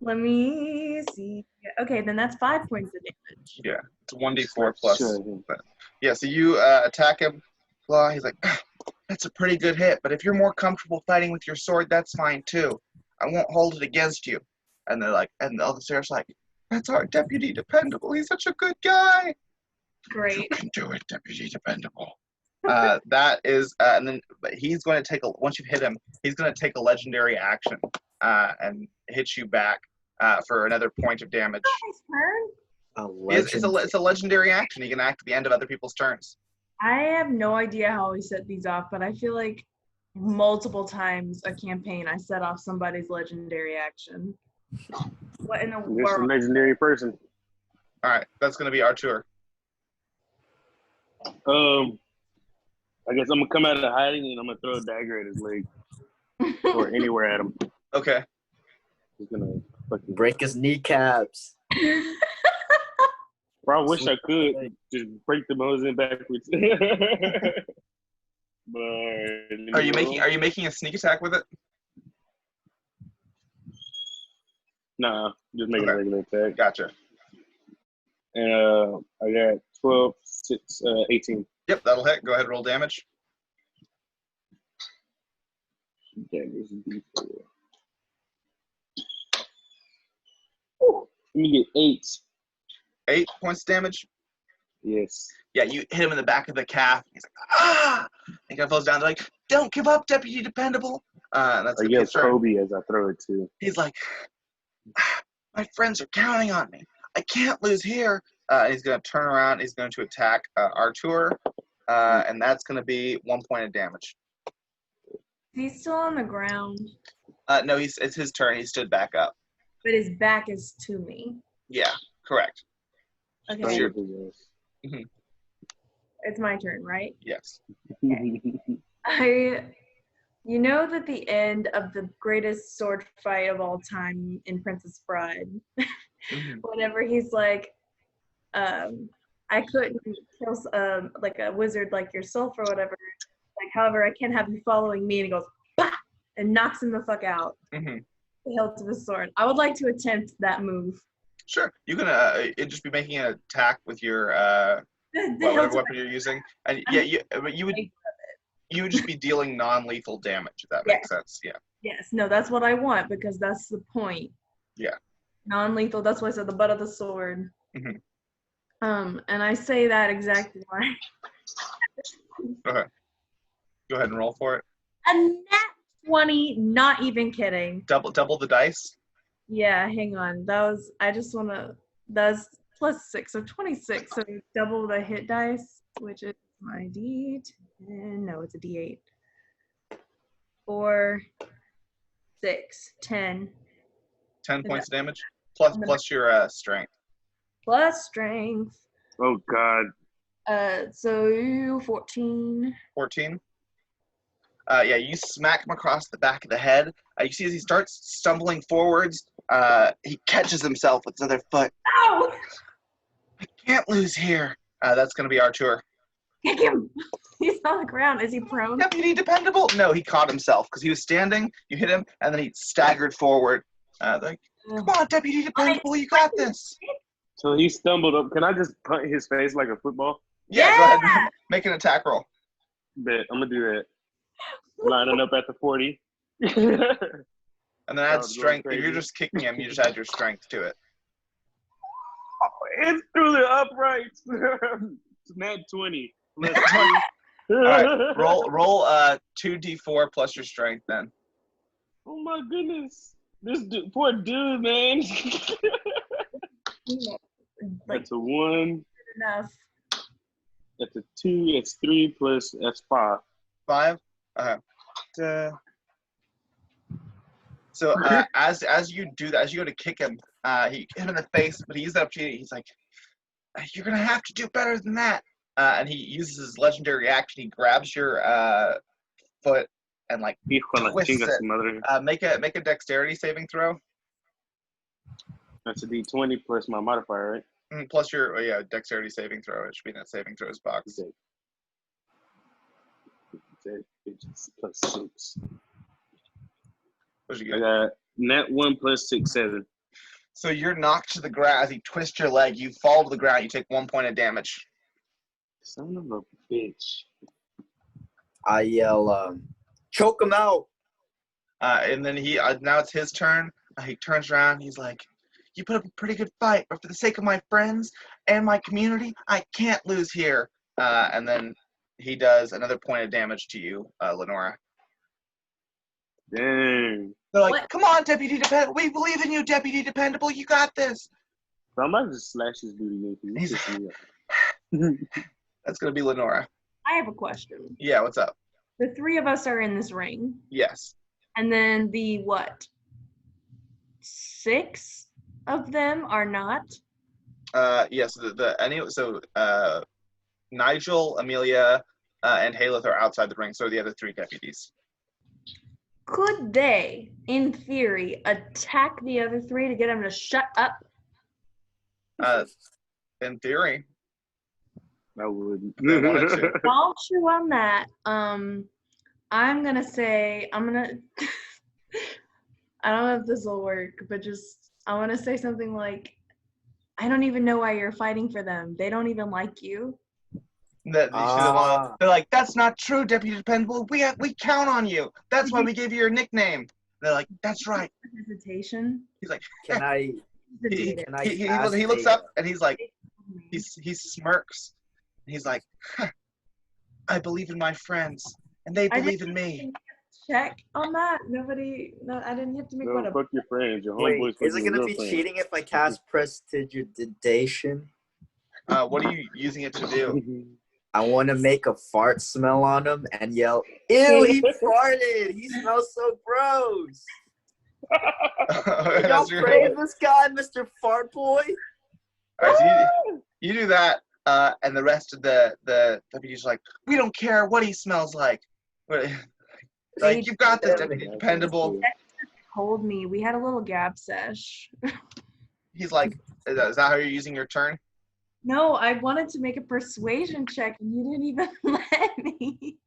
Let me see. Okay, then that's 5 points of damage. Yeah, it's 1d4 plus. Yeah, so you attack him. Claw. He's like, that's a pretty good hit, but if you're more comfortable fighting with your sword, that's fine too. I won't hold it against you. And they're like, and the other Sarah's like, that's our Deputy Dependable. He's such a good guy. Great. You can do it, Deputy Dependable. That is, and then he's going to once you've hit him, he's going to take a legendary action and hit you back for another point of damage. His turn? It's a legendary action. He can act at the end of other people's turns. I have no idea how we set these off, but I feel like multiple times a campaign I set off somebody's legendary action. What in the You're world? a legendary person. All right, that's going to be Artur. I guess I'm gonna come out of hiding and I'm gonna throw a dagger at his leg or anywhere at him. Okay. He's gonna fucking break his kneecaps. Bro, I wish I could just break the nose in backwards. But Are you making a sneak attack with it? Nah, just making a regular attack. Gotcha. And I got 12, 6, 18. Yep, that'll hit. Go ahead, roll damage. Damage D4. Let me get 8. 8 points of damage? Yes. Yeah, you hit him in the back of the calf. He's like, ah! He kind of falls down. They're like, don't give up, Deputy Dependable. That's I yell Kobe as I throw it too. He's like, my friends are counting on me. I can't lose here. He's going to turn around. He's going to attack Artur, and that's going to be 1 point of damage. He's still on the ground. No, it's his turn. He stood back up. But his back is to me. Yeah, correct. Okay. Mm-hmm. It's my turn, right? Yes. You know that the end of the greatest sword fight of all time in Princess Bride, whenever he's like, I couldn't kill like a wizard like yourself or whatever. Like, however, I can't have you following me, and he goes, bah! And knocks him the fuck out. Mm-hmm. The hilt of his sword. I would like to attempt that move. Sure. You can just be making an attack with your whatever weapon you're using, and you would just be dealing non-lethal damage. If that makes sense. Yeah. Yes. No, that's what I want because that's the point. Yeah. Non-lethal. That's why I said the butt of the sword. Mm-hmm. And I say that exactly right. Go ahead and roll for it. A nat 20. Not even kidding. Double the dice. Yeah, hang on. That's +6, so 26. So double the hit dice, which is my D10. No, it's a D8. 4, 6, 10. 10 points of damage plus your strength. Plus strength. Oh God. So 14. 14. Yeah, you smack him across the back of the head. You see as he starts stumbling forwards, he catches himself with his other foot. Ow! Can't lose here. That's going to be Artur. Kick him. He's on the ground. Is he prone? Deputy Dependable? No, he caught himself because he was standing. You hit him, and then he staggered forward. Like, come on, Deputy Dependable, you got this. So he stumbled up. Can I just punt his face like a football? Yeah, go ahead. Make an attack roll. Bet. I'm going to do that. Lining up at the 40. And then add strength. If you're just kicking him, you just add your strength to it. Oh, it's through the uprights. It's nat 20. All right, roll 2d4 plus your strength then. Oh my goodness. This poor dude, man. That's a 1. Enough. That's a 2. It's 3 plus that's 5. 5? So as you do that, as you go to kick him, he hit him in the face, but he used that opportunity. He's like, "You're gonna have to do better than that." And he uses his legendary action. He grabs your foot and like twists it. Make a dexterity saving throw. That's a D20 plus my modifier, right? Plus your dexterity saving throw. It should be in that saving throws box. It's plus 6. What'd you I get? got nat 1 plus 6, 7. So you're knocked to the ground. As he twists your leg, you fall to the ground. You take 1 point of damage. Son of a bitch. I yell, choke him out. And then he now it's his turn. He turns around. He's like, "You put up a pretty good fight, but for the sake of my friends and my community, I can't lose here." And then he does another point of damage to you, Lenora. Dang. They're like, What? "Come on, Deputy Dependable. We believe in you, Deputy Dependable. You got this." So I might just slash his booty naked. That's going to be Lenora. I have a question. Yeah, what's up? The 3 of us are in this ring. Yes. And then the what? 6 of them are not? Yes, Nigel, Amelia, and Halyth are outside the ring, so are the other 3 deputies. Could they, in theory, attack the other 3 to get them to shut up? In theory. I would. They wanted to. I'll chew on that. I'm gonna say I don't know if this will work, but I want to say something like, I don't even know why you're fighting for them. They don't even like you. They're like, "That's not true, Deputy Dependable. We count on you. That's why we gave you your nickname." They're like, "That's right." Hesitation. He's like, Can I? he looks up and he's like, he smirks. He's like, "I believe in my friends, and they believe in me." Check on that. I didn't have to make one up. Fuck your friends. Your Wait, homeboys. is it gonna be cheating if I cast prestidigitation? What are you using it to do? I want to make a fart smell on him and yell, "Ew, he farted! He smells so gross!" Y'all praise this guy, Mr. Fart Boy? All right, so you do that, and the rest of the deputies are like, "We don't care what he smells like. Like, you've got this, Deputy Dependable." Told me we had a little gab sesh. He's like, "Is that how you're using your turn?" No, I wanted to make a persuasion check and you didn't even let me.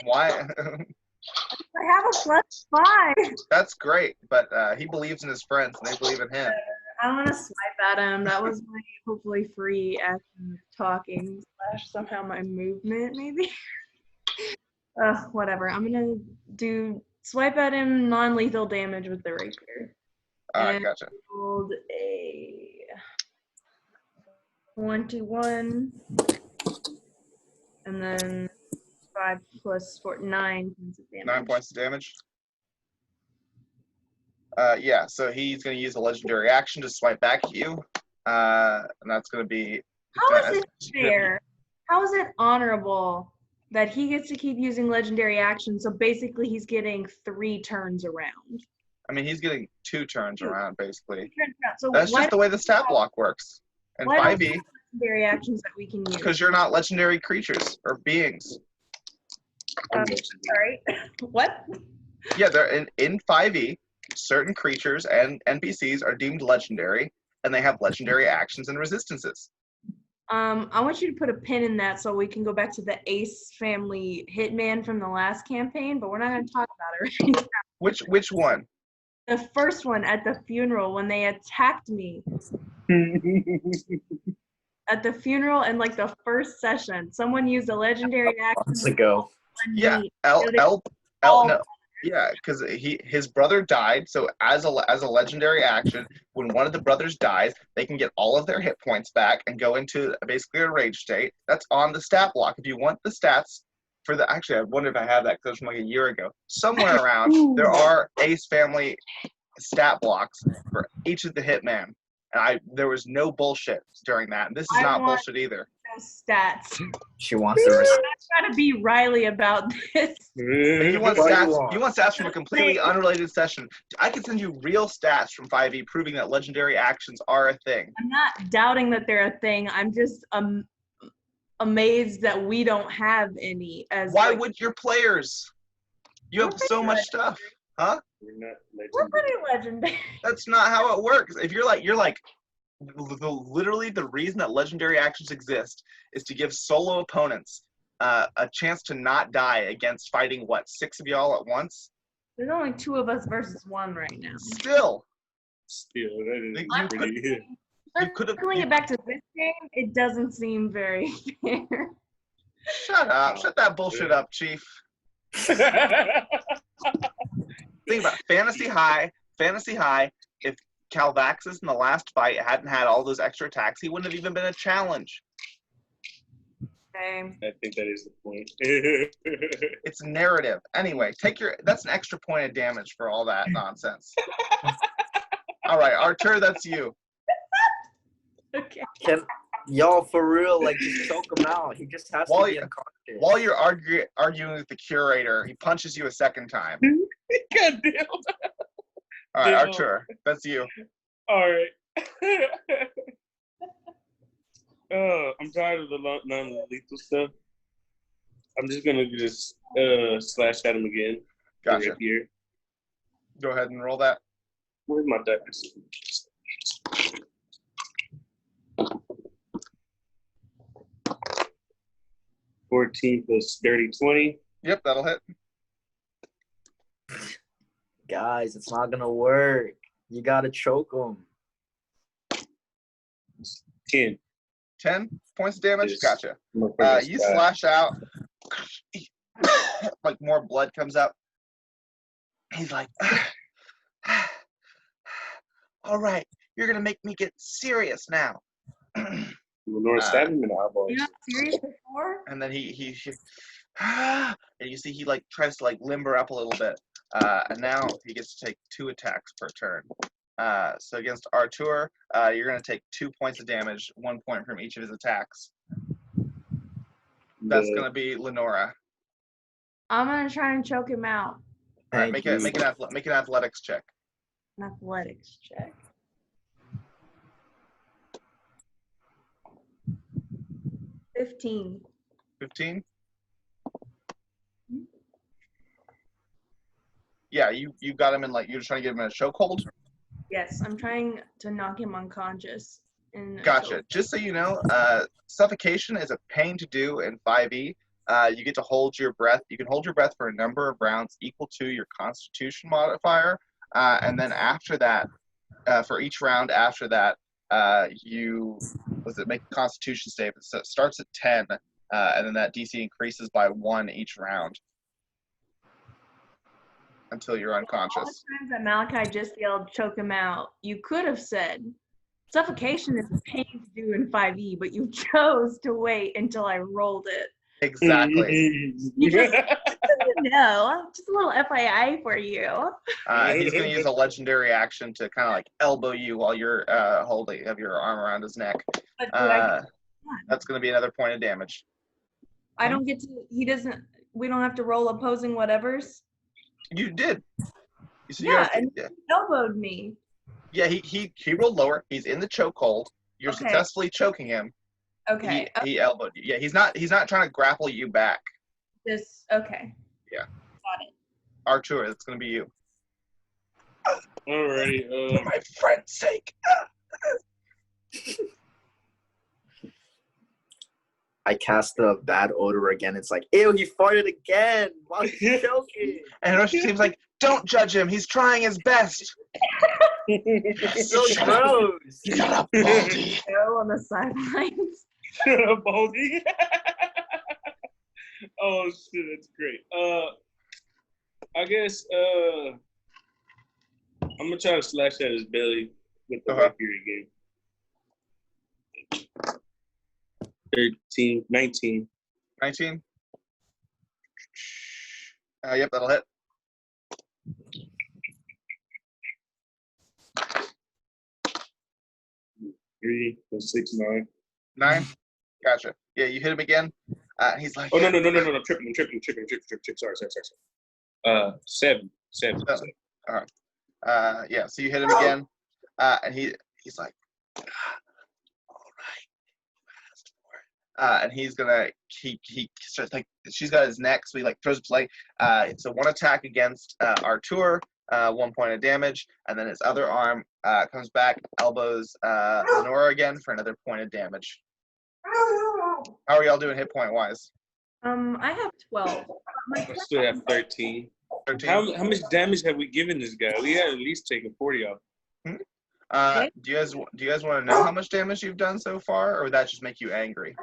Why? I have a +5. That's great, but he believes in his friends and they believe in him. I want to swipe at him. That was my hopefully free action talking / somehow my movement maybe. Whatever. I'm gonna do swipe at him, non-lethal damage with the rapier. Alright, gotcha. Rolled a 21, and then 5 plus 4, 9 points of damage. 9 points of damage. Yeah, so he's going to use a legendary action to swipe back at you, and that's going to be. How is it fair? How is it honorable that he gets to keep using legendary actions? So basically, he's getting 3 turns around. I mean, he's getting 2 turns around, basically. So that's just the way the stat block works. And 5e. Legendary actions that we can use. Because you're not legendary creatures or beings. Sorry. What? Yeah, they're in 5e. certain creatures and NPCs are deemed legendary, and they have legendary actions and resistances. I want you to put a pin in that so we can go back to the Ace family hitman from the last campaign, but we're not going to talk about it right now. Which one? The first one at the funeral when they attacked me. At the funeral and like the first session, someone used a legendary action. Months ago. Yeah, no. Yeah, because his brother died. So as a legendary action, when one of the brothers dies, they can get all of their hit points back and go into basically a rage state. That's on the stat block. If you want the stats for the, actually, I wonder if I have that because it was from like a year ago. Somewhere around there are Ace family stat blocks for each of the hitman, and there was no bullshit during that. And this is not bullshit either. Stats. She wants to. I'm not trying to be Riley about this. You want stats? You want stats from a completely unrelated session? I can send you real stats from 5e proving that legendary actions are a thing. I'm not doubting that they're a thing. I'm just amazed that we don't have any. Why would your players? You have so much stuff, huh? We're pretty legendary. That's not how it works. If you're like. Literally, the reason that legendary actions exist is to give solo opponents a chance to not die against fighting, 6 of y'all at once? There's only 2 of us versus 1 right now. Still, that is pretty. You could have. Circling it back to this game, it doesn't seem very fair. Shut up! Shut that bullshit up, Chief. Think about Fantasy High. If Calvaxus in the last fight hadn't had all those extra attacks, he wouldn't have even been a challenge. Okay. I think that is the point. It's narrative. Anyway, that's an extra point of damage for all that nonsense. All right, Artur, that's you. Okay. Y'all, for real, like, just choke him out. He just has to be unconscious. While you're arguing with the curator, he punches you a second time. God damn. All right, Artur, that's you. All right. I'm tired of the non-lethal stuff. I'm just gonna slash at him again. Gotcha. Right here. Go ahead and roll that. Where's my dice? 14 plus dirty 20. Yep, that'll hit. Guys, it's not gonna work. You gotta choke him. 10. 10 points of damage? Yes. Gotcha. You slash out. Like more blood comes up. He's like, all right, you're going to make me get serious now. Lenora stabbed him in the eyeballs. You're not serious before? And then he and you see he like tries to like limber up a little bit. And now he gets to take 2 attacks per turn. So against Artur, you're going to take 2 points of damage, 1 point from each of his attacks. That's going to be Lenora. I'm going to try and choke him out. All right, make an athletics check. An athletics check. 15. 15? Yeah, you got him in like, you're trying to get him in a chokehold? Yes, I'm trying to knock him unconscious. Gotcha. Just so you know, suffocation is a pain to do in 5e. You get to hold your breath. You can hold your breath for a number of rounds equal to your Constitution modifier. And then after that, for each round after that, you make a Constitution save. So it starts at 10, and then that DC increases by 1 each round until you're unconscious. All the times that Malachi just yelled, choke him out, you could have said, suffocation is a pain to do in 5e, but you chose to wait until I rolled it. Exactly. Just a little FYI for you. He's going to use a legendary action to kind of like elbow you while you're have your arm around his neck. That's going to be another point of damage. I don't get to, we don't have to roll opposing whatevers? You did. He elbowed me. Yeah, he rolled lower. He's in the chokehold. You're successfully choking him. Okay. He elbowed you. Yeah, he's not trying to grapple you back. Okay. Yeah. Got it. Artur, it's gonna be you. Alrighty. For my friend's sake. I cast the bad odor again. It's like, ew, he farted again. Why is he joking? And Rush seems like, don't judge him. He's trying his best. So gross. Shut up, Baldy. Go on the sidelines. Shut up, Baldy. Oh shit, that's great. I guess I'm gonna try to slash at his belly with the rapier again. 13, 19. 19? Yep, that'll hit. 3 plus 6, 9. 9? Gotcha. Yeah, you hit him again. He's like, Oh no, I'm tripping. Sorry. 7. All right. Yeah, so you hit him again. And he's like, all right, you asked for it. And he's gonna he starts like, she's got his neck, so he like throws a play. It's a 1 attack against Artur, 1 point of damage, and then his other arm comes back, elbows Lenora again for another point of damage. How are y'all doing hit point wise? I have 12. I still have 13. 13. How much damage have we given this guy? We had at least taken 40 off. Do you guys want to know how much damage you've done so far, or would that just make you angry?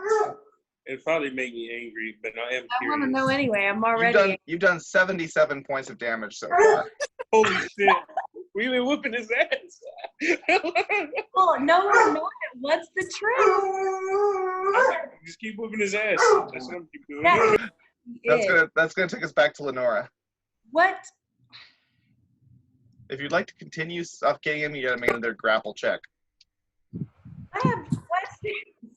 It'd probably make me angry, but I am I want to curious. know anyway. I'm already. You've done 77 points of damage so far. Holy shit. We've been whooping his ass. Oh, no, we're not. What's the trick? Just keep whooping his ass. That's what I'm keep doing. That's gonna take us back to Lenora. What? If you'd like to continue suffocating him, you gotta make another grapple check. I have questions.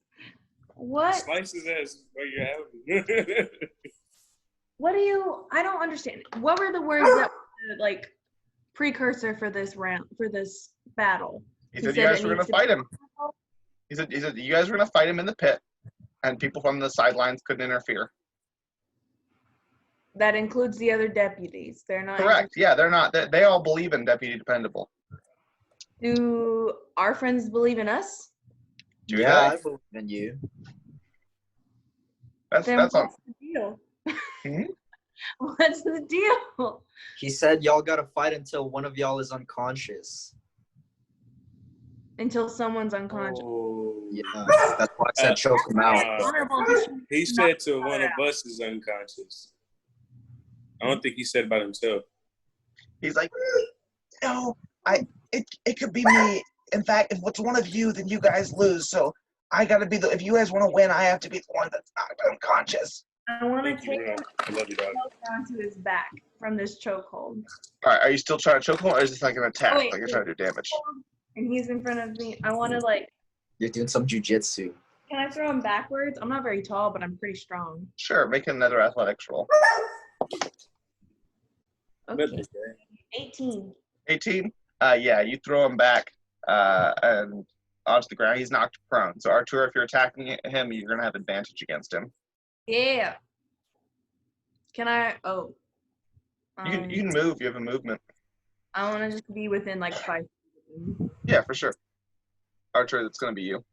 What? Slice his ass while you're having it. What do you? I don't understand. What were the words that were like precursor for this round, for this battle? He said you guys were gonna fight him. He said you guys were gonna fight him in the pit, and people from the sidelines couldn't interfere. That includes the other deputies. They're not. Correct. Yeah, they're not. They all believe in Deputy Dependable. Do our friends believe in us? Yeah, I believe in you. That's what's on. the deal? Hmm? What's the deal? He said y'all gotta fight until one of y'all is unconscious. Until someone's unconscious. Oh. Yeah, that's why I said choke him out. Honorable. He said to one of us is unconscious. I don't think he said about himself. He's like, no, it could be me. In fact, if it's one of you, then you guys lose. So I gotta be if you guys want to win, I have to be the one that's not unconscious. I want to take him I love you, dog. down to his back from this chokehold. All right, are you still trying to choke him, or is this like an attack? Wait, like you're trying to do damage? And he's in front of me. I want to like. You're doing some jujitsu. Can I throw him backwards? I'm not very tall, but I'm pretty strong. Sure, make another athletics roll. Okay. 18. 18. Yeah, you throw him back and onto the ground. He's knocked prone. So Artur, if you're attacking him, you're gonna have advantage against him. Yeah. Can I? Oh. You can move. You have a movement. I want to just be within like 5 feet. Yeah, for sure. Artur, it's gonna be you.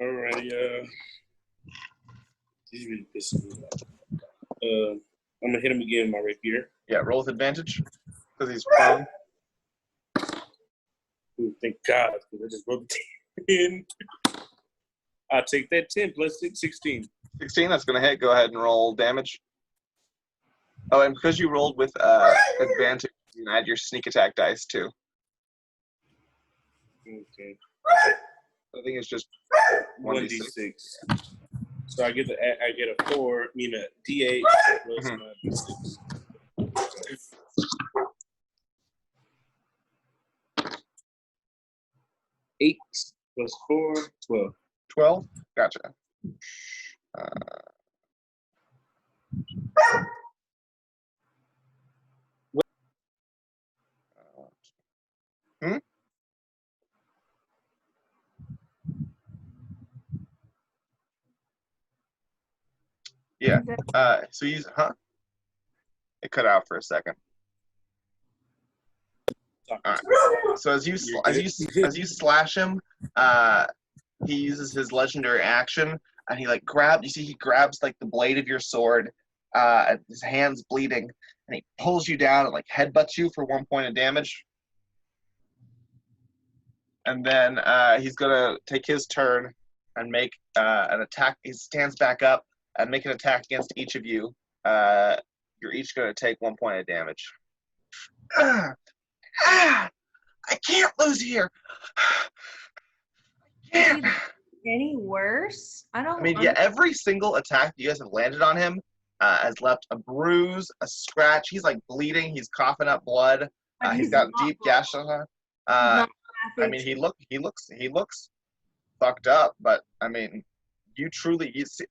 Alrighty, he's really pissing me off. I'm gonna hit him again with my rapier. Yeah, roll with advantage because he's prone. Ooh, thank God, because I just rolled the 10. I'll take that 10 plus 6, 16. 16. That's gonna hit. Go ahead and roll damage. Oh, and because you rolled with advantage, you can add your sneak attack dice too. Okay. I think it's just 1d6. So I get a 4, I mean a d8 plus my d6. 8 plus 4, 12. 12. Gotcha. Hmm? Yeah. So he's It cut out for a second. All right. So as you slash him, he uses his legendary action, and he grabs like the blade of your sword, and his hand's bleeding, and he pulls you down and like headbutts you for 1 point of damage. And then he's gonna take his turn and make an attack. He stands back up and make an attack against each of you. You're each gonna take 1 point of damage. I can't lose here. I can't. Any worse? I mean, yeah, every single attack you guys have landed on him has left a bruise, a scratch. He's like bleeding. He's coughing up blood. He's got deep gashes on him. I mean, he looks fucked up. But I mean, you see,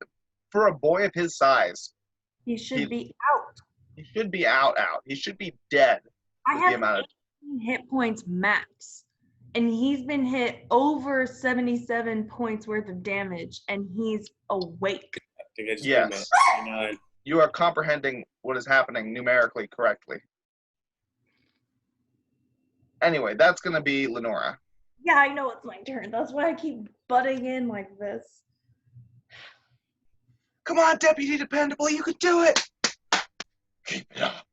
for a boy of his size, he should be out. He should be out. He should be dead. I have 18 hit points max, and he's been hit over 77 points worth of damage, and he's awake. I think I just yes. You are comprehending what is happening numerically correctly. Anyway, that's going to be Lenora. Yeah, I know it's my turn. That's why I keep butting in like this. Come on, Deputy Dependable, you could do it! Keep it up.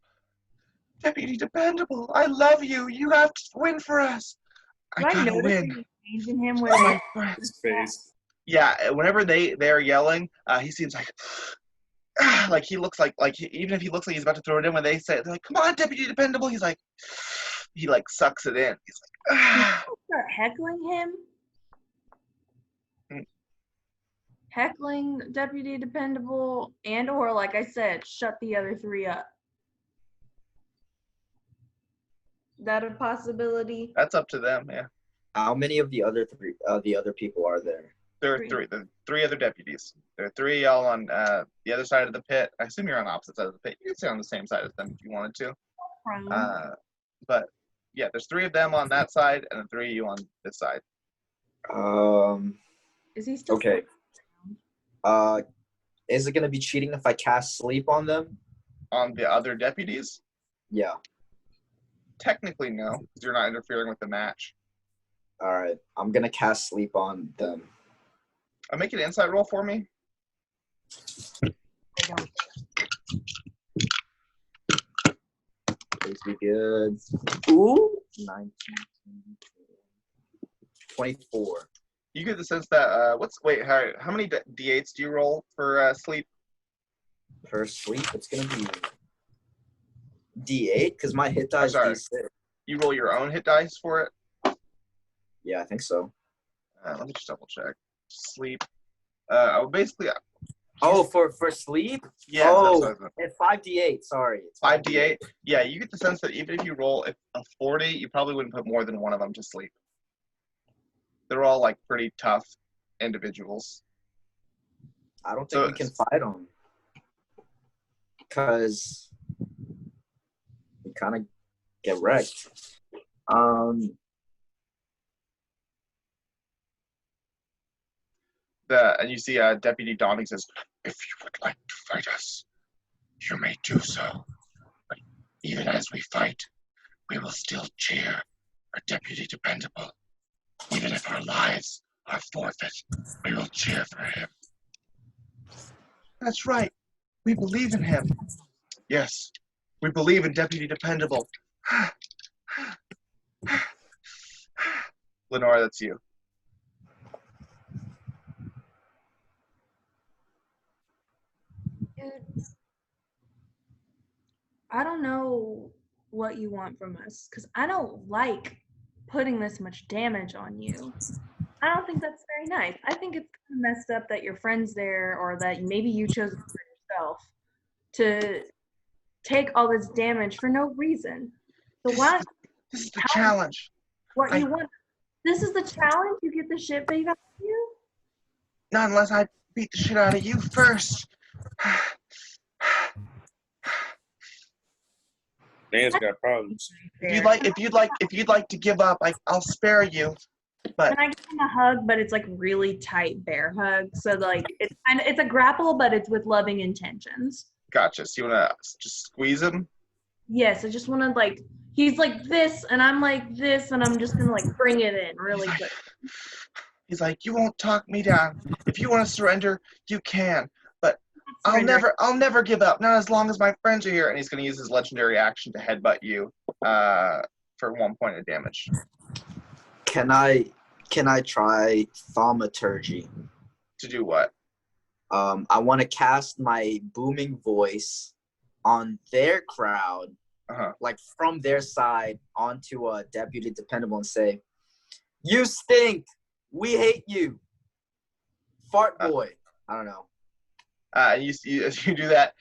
Deputy Dependable, I love you. You have to win for us. I gotta win. Changing him with my his face. Yeah, whenever they're yelling, he seems like he looks like even if he looks like he's about to throw it in, when they say, they're like, "Come on, Deputy Dependable," he sucks it in. He's like, start heckling him. Heckling Deputy Dependable, and or like I said, shut the other three up. That a possibility? That's up to them, yeah. How many of the other people are there? There are three. There are three other deputies. There are three all on the other side of the pit. I assume you're on the opposite side of the pit. You can stay on the same side as them if you wanted to. But yeah, there's three of them on that side, and then three of you on this side. Is he still okay? Is it gonna be cheating if I cast sleep on them? On the other deputies? Yeah. Technically, no, because you're not interfering with the match. All right, I'm gonna cast sleep on them. Make an insight roll for me. Please be good. Ooh, 19, 24. You get the sense that how many d8s do you roll for sleep? For sleep, it's gonna be D8 because my hit dice is D6. You roll your own hit dice for it? Yeah, I think so. Let me just double check. Sleep. Basically. For sleep? Yeah. Oh, it's 5d8. Sorry. It's 5d8. Yeah, you get the sense that even if you roll a 40, you probably wouldn't put more than one of them to sleep. They're all like pretty tough individuals. I don't think we can fight them because we kind of get wrecked. And you see Deputy Donning says, "If you would like to fight us, you may do so. But even as we fight, we will still cheer for Deputy Dependable. Even if our lives are forfeit, we will cheer for him." That's right. We believe in him. Yes, we believe in Deputy Dependable. Lenora, that's you. Dude, I don't know what you want from us, because I don't like putting this much damage on you. I don't think that's very nice. I think it's kind of messed up that your friend's there, or that maybe you chose it for yourself to take all this damage for no reason. So why? This is the challenge. What you want? This is the challenge. You get the shit beat out of you. Not unless I beat the shit out of you first. Dan's got problems. If you'd like to give up, I'll spare you. But can I give him a hug? But it's like really tight bear hug. So like it's a grapple, but it's with loving intentions. Gotcha. So you want to just squeeze him? Yes, I just want to like. He's like this, and I'm like this, and I'm just gonna like bring it in really quick. He's like, you won't talk me down. If you want to surrender, you can. But Surrender. I'll never give up. Not as long as my friends are here. And he's going to use his legendary action to headbutt you for 1 point of damage. Can I try thaumaturgy? To do what? I want to cast my booming voice on their crowd, like from their side onto a deputy dependable and say, "You stink. We hate you. Fart boy." I don't know. As you do that,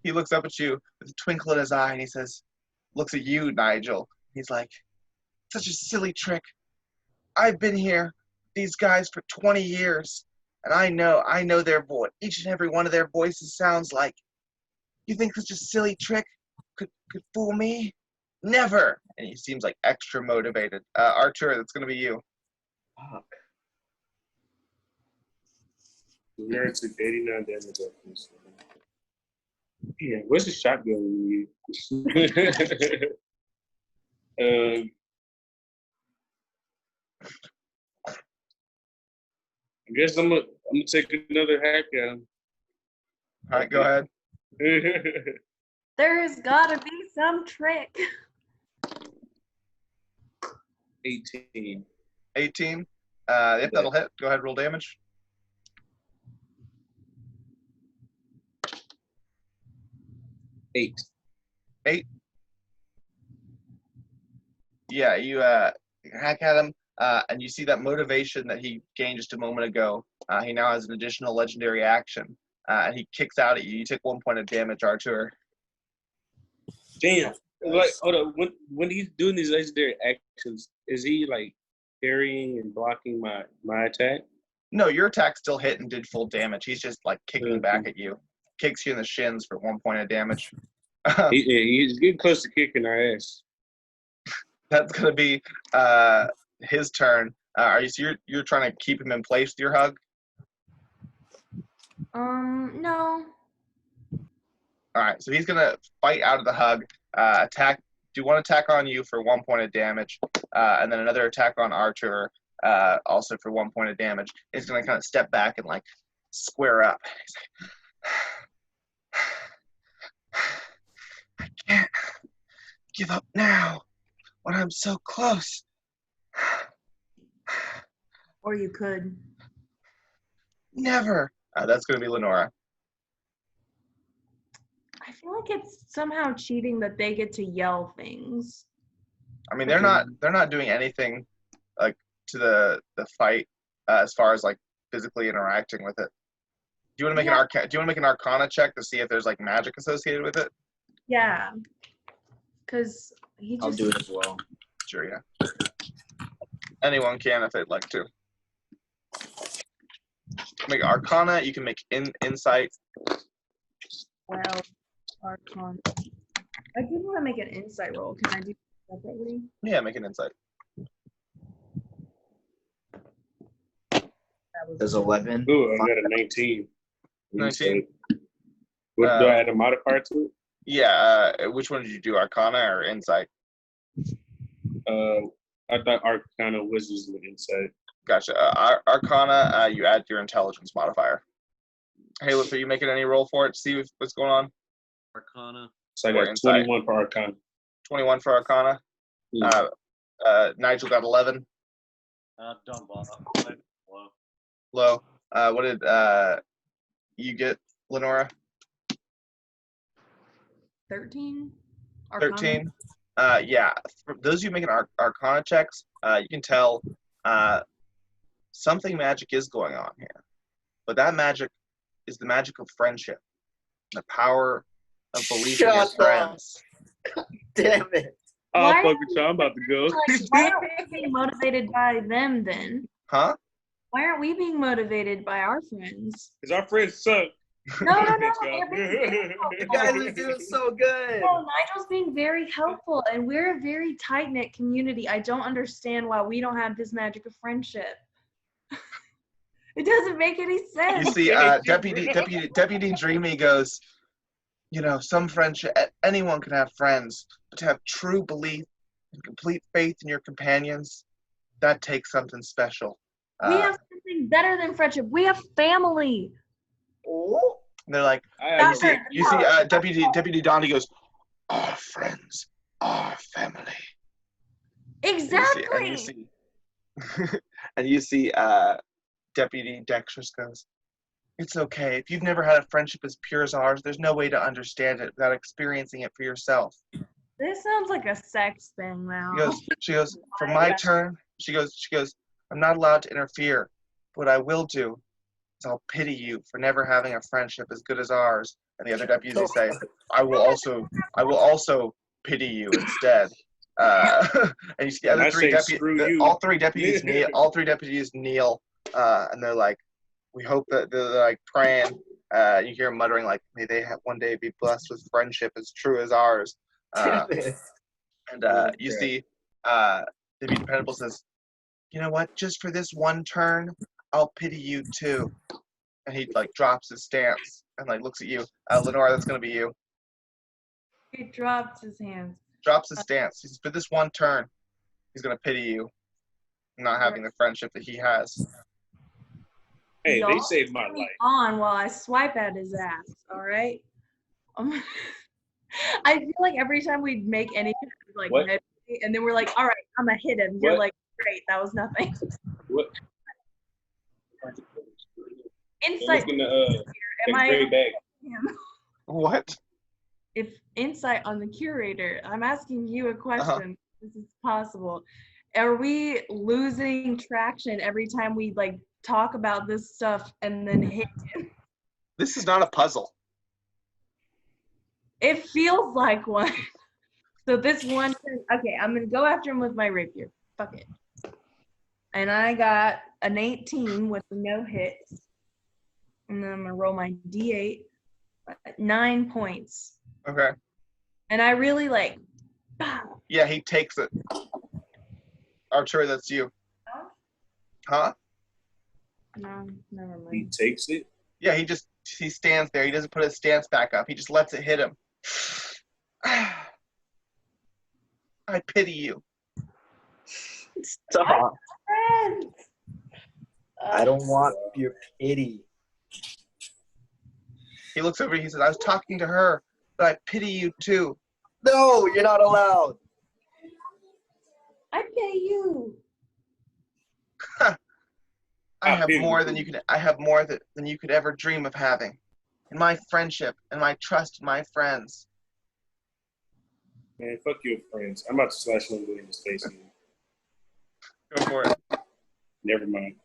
he looks up at you with a twinkle in his eye, and he says, looks at you, Nigel. He's like, such a silly trick. I've been here, these guys, for 20 years, and I know their voice. Each and every one of their voices sounds like. You think such a silly trick could fool me? Never. And he seems like extra motivated. Artur, that's going to be you. Fuck. Nerd took 89 damage off this. Yeah, what's the shotgun we use? I guess I'm gonna take another hack at him. All right, go ahead. There's gotta be some trick. 18. 18. If that'll hit, go ahead, roll damage. 8. 8. Yeah, you hack at him, and you see that motivation that he gained just a moment ago. He now has an additional legendary action, and he kicks out at you. You take 1 point of damage, Artur. Damn. Like, hold on. When he's doing these legendary actions, is he like parrying and blocking my attack? No, your attack still hit and did full damage. He's just like kicking back at you. Kicks you in the shins for 1 point of damage. He's getting close to kicking our ass. That's gonna be his turn. You're trying to keep him in place with your hug? No. All right, so he's gonna fight out of the hug. Attack. Do one attack on you for 1 point of damage, and then another attack on Artur, also for 1 point of damage. He's gonna kind of step back and like square up. He's like, I can't give up now when I'm so close. Or you could. Never. That's gonna be Lenora. I feel like it's somehow cheating that they get to yell things. I mean, they're not doing anything like to the fight as far as like physically interacting with it. Do you want to make an Arcana check to see if there's like magic associated with it? Yeah. Because he just. I'll do it as well. Sure, yeah. Anyone can if they'd like to. Make Arcana. You can make Insight. Well, Arcana. I did want to make an insight roll. Can I do that separately? Yeah, make an Insight. There's 11. Ooh, I got a 19. 19. What, do I add a modifier to it? Yeah. Which one did you do, Arcana or Insight? I thought Arcana was just an insight. Gotcha. Arcana, you add your intelligence modifier. Halyth, are you making any roll for it to see what's going on? Arcana. So I got 21 for Arcana. 21 for Arcana. Yeah. Nigel got 11. Don't bother. Low. What did you get, Lenora? 13? 13. Yeah. For those of you making Arcana checks, you can tell something magic is going on here. But that magic is the magic of friendship. The power of belief in your friends. God damn it. Oh, fuck with y'all. I'm about to go. Like, why aren't we being motivated by them then? Huh? Why aren't we being motivated by our friends? Because our friends suck. No. Y'all. You guys are doing so good. No, Nigel's being very helpful, and we're a very tight-knit community. I don't understand why we don't have this magic of friendship. It doesn't make any sense. You see, Deputy Dreamy goes, you know, some friendship, anyone can have friends, but to have true belief and complete faith in your companions, that takes something special. We have something better than friendship. We have family. And they're like, you see, Deputy Donnie goes, our friends, our family. Exactly. And you see, Deputy Dexterous goes, it's okay. If you've never had a friendship as pure as ours, there's no way to understand it without experiencing it for yourself. This sounds like a sex thing now. She goes, for my turn, she goes, I'm not allowed to interfere. What I will do is I'll pity you for never having a friendship as good as ours. And the other deputies say, I will also pity you instead. And you see the other three deputies, all three deputies kneel, and they're like, we hope that they're like praying. You hear them muttering like, may they one day be blessed with friendship as true as ours. And you see, the dependable says, you know what? Just for this one turn, I'll pity you too. And he like drops his stance and like looks at you, Lenora. That's gonna be you. He drops his hands. Drops his stance. He says, for this one turn, he's gonna pity you, not having the friendship that he has. Hey, Y'all they saved my life. On while I swipe at his ass. All right. I feel like every time we make any kind of like head, and then we're like, all right, I'm gonna hit him. You're like, great, that was nothing. What? Insight. Am I? What? If insight on the curator, I'm asking you a question. This is possible. Are we losing traction every time we like talk about this stuff and then hit him? This is not a puzzle. It feels like one. So this one turn, okay, I'm gonna go after him with my rapier. Fuck it. And I got an 18 with no hits. And then I'm gonna roll my D8. 9 points. Okay. And I really like. Yeah, he takes it. Artur, that's you. Huh? No, never mind. He takes it. Yeah, he stands there. He doesn't put his stance back up. He just lets it hit him. I pity you. Stop. I don't want your pity. He looks over. He says, I was talking to her, but I pity you too. No, you're not allowed. I pity you. I have more than you could ever dream of having. In my friendship and my trust in my friends. Man, fuck your friends. I'm about to slash one in his face again. Go for it. Never mind.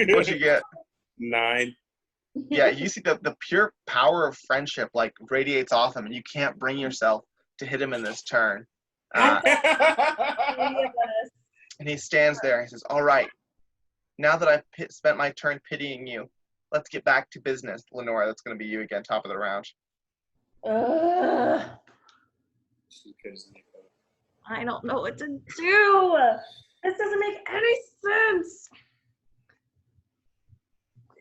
What'd you get? 9. Yeah, you see the pure power of friendship like radiates off him, and you can't bring yourself to hit him in this turn. And he stands there. He says, all right, now that I've spent my turn pitying you, let's get back to business. Lenora, that's going to be you again, top of the round. I don't know what to do. This doesn't make any sense.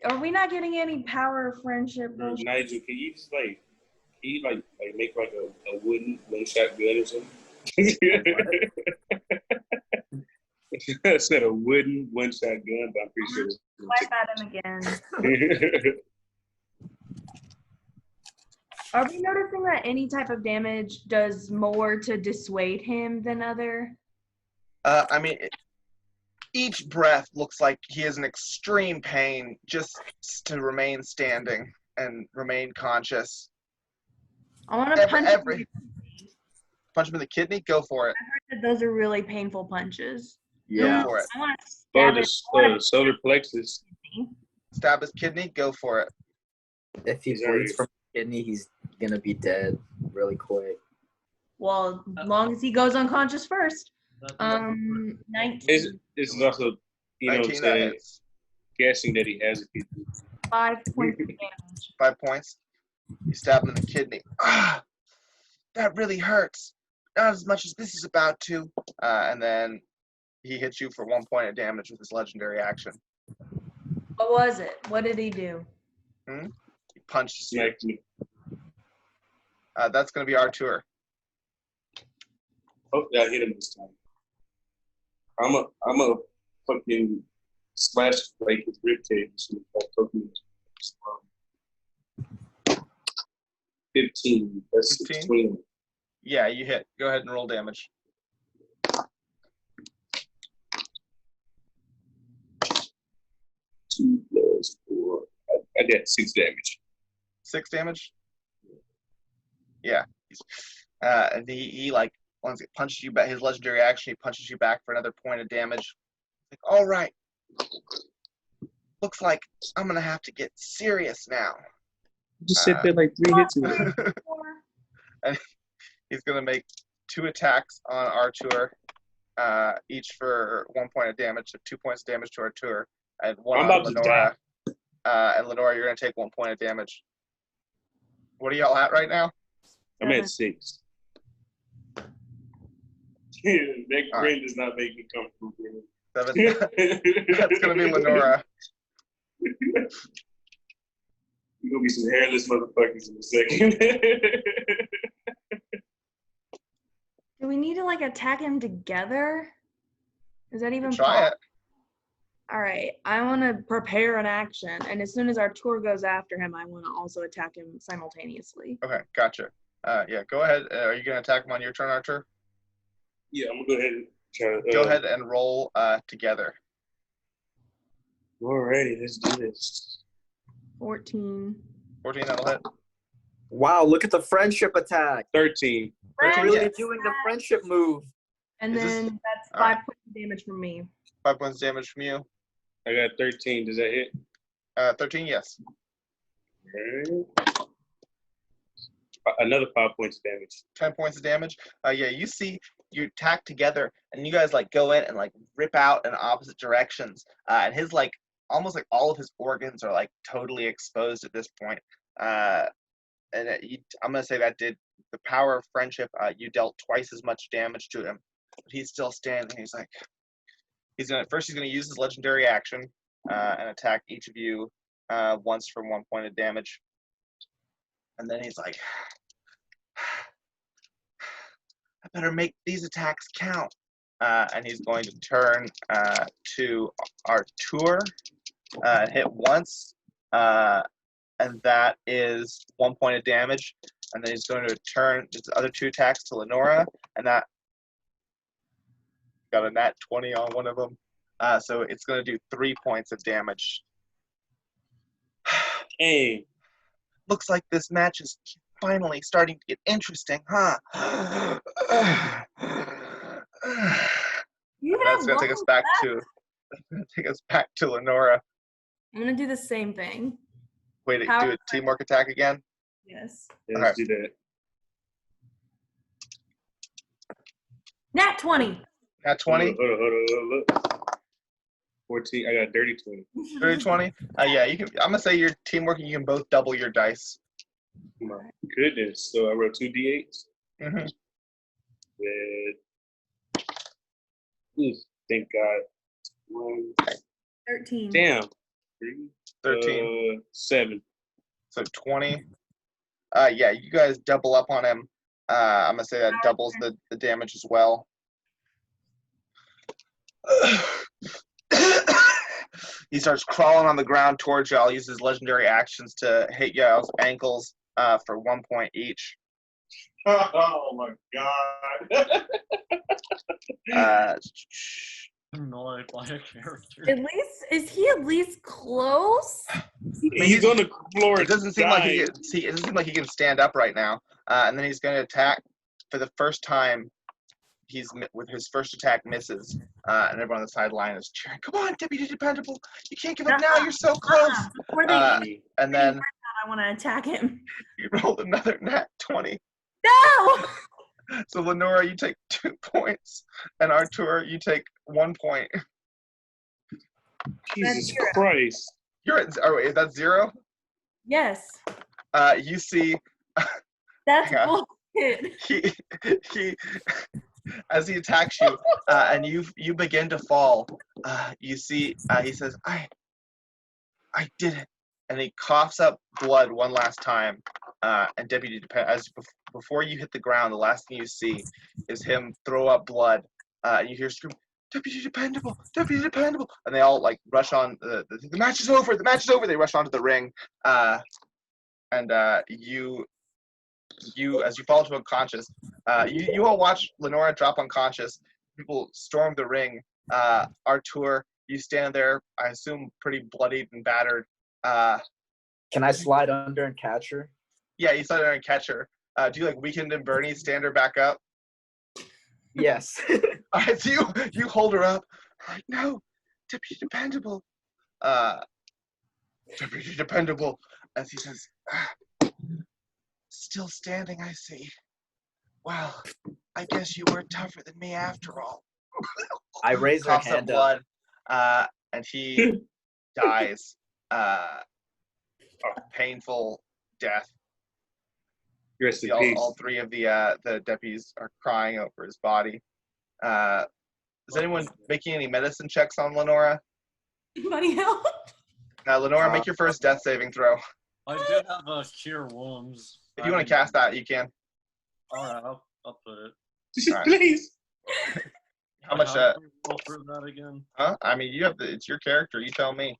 Are we not getting any power of friendship? Nigel, can you just make like a wooden one-shot gun or something? I said a wooden one-shot gun, but I'm pretty sure. Swipe at him again. Are we noticing that any type of damage does more to dissuade him than other? I mean, each breath looks like he is in extreme pain just to remain standing and remain conscious. I want to punch him. Punch him in the kidney? Go for it. I heard that those are really painful punches. Yeah. Go for it. I want to stab the solar plexus. Stab his kidney? Go for it. If he bleeds from his kidney, he's going to be dead really quick. Well, as long as he goes unconscious first. 19. This is also, you know what I'm saying, guessing that he has a kidney. 5 points of damage. 5 points. You stab him in the kidney. Ah, that really hurts. Not as much as this is about to. And then he hits you for 1 point of damage with his legendary action. What was it? What did he do? He punches you. Smacked me. That's going to be Artur. Oh, yeah, I hit him this time. I'm a fucking slash like his ribcage. 15. That's 15? 20. Yeah, you hit. Go ahead and roll damage. 2 plus 4. I got 6 damage. 6 damage? Yeah. And he like, once it punches you back, his legendary action, he punches you back for another point of damage. Like, all right. Looks like I'm going to have to get serious now. Just sit there like 3 hits away. And he's going to make 2 attacks on Artur, each for 1 point of damage, so 2 points of damage to Artur, and 1 I'm on about to Lenora. And Lenora, you're going to take 1 point of damage. What are y'all at right now? I'm at 6. That grin does not make me comfortable. 7. That's going to be Lenora. You're going to be some hairless motherfuckers in a second. Do we need to like attack him together? Is that even Try it. All right, I want to prepare an action, and as soon as Artur goes after him, I want to also attack him simultaneously. Okay, gotcha. Yeah, go ahead. Are you going to attack him on your turn, Artur? Yeah, I'm going to go ahead and try to... Go ahead and roll together. Alrighty, let's do this. 14. 14, that'll hit. Wow, look at the friendship attack. 13. They're really Yeah. doing the friendship move. And Is this- then that's all right. 5 points of damage from me. 5 points of damage from you. I got 13. Does that hit? 13, yes. Alright. Another 5 points of damage. 10 points of damage. Yeah, you see you attack together, and you guys like go in and like rip out in opposite directions. And his like almost like all of his organs are like totally exposed at this point. I'm gonna say that did the power of friendship. You dealt twice as much damage to him, but he's still standing. He's like, he's gonna use his legendary action and attack each of you once for 1 point of damage, and then he's like, I better make these attacks count. And he's going to turn to Artur and hit once, and that is 1 point of damage. And then he's going to turn his other 2 attacks to Lenora, and that got a nat 20 on one of them. So it's going to do 3 points of damage. Hey. Looks like this match is finally starting to get interesting, huh? You That's gonna take us back to Lenora. I'm gonna do the same thing. Wait, Power do a teamwork attack again? Yes. Yeah, let's do that. Nat 20. Nat 20? Hold on. 14. I got dirty 20. 30, 20? Yeah, you can. I'm gonna say your teamwork. You can both double your dice. My goodness. So I rolled 2 d8s. Mm-hmm. Thank God. 1. 13. Damn. 13. 7. So 20. Yeah, you guys double up on him. I'm gonna say that doubles the damage as well. He starts crawling on the ground towards y'all. Uses legendary actions to hit y'all's ankles for 1 point each. Oh my God. Annoyed by a character. At least, is he at least close? He's on the floor. It doesn't seem like it doesn't seem like he can stand up right now. And then he's going to attack for the first time. With his first attack misses, and everyone on the sideline is cheering. Come on, Deputy Dependable! You can't give up now. You're so close. Before they And then I want to attack him. you rolled another nat 20. No! So Lenora, you take 2 points, and Artur, you take 1 point. Jesus Christ. You're at. Oh, is that 0? Yes. You see, That's Yeah. bullshit. he as he attacks you, and you begin to fall. You see, he says, I did it. And he coughs up blood one last time. And Deputy before you hit the ground, the last thing you see is him throw up blood. And you hear scream, Deputy Dependable, Deputy Dependable. And they all like rush on. The match is over. The match is over. They rush onto the ring. And you as you fall to unconscious, you all watch Lenora drop unconscious. People storm the ring. Artur, you stand there, I assume pretty bloodied and battered. Can I slide under and catch her? Yeah, you slide under and catch her. Do you like Weekend and Bernie stand her back up? Yes. All right, so you hold her up. Like, no, Deputy Dependable. Deputy Dependable, as he says, still standing, I see. Well, I guess you were tougher than me after all. I raise her Coughs up hand blood, and he dies. Painful death. Rest in All, peace. all three of the deputies are crying over his body. Is anyone making any medicine checks on Lenora? Anybody help? Lenora, make your first death saving throw. I do have a cure wounds. If you want to cast that, you can. All right, I'll put it. All right. Please. How much? do we roll for that again? Huh? I mean, it's your character. You tell me.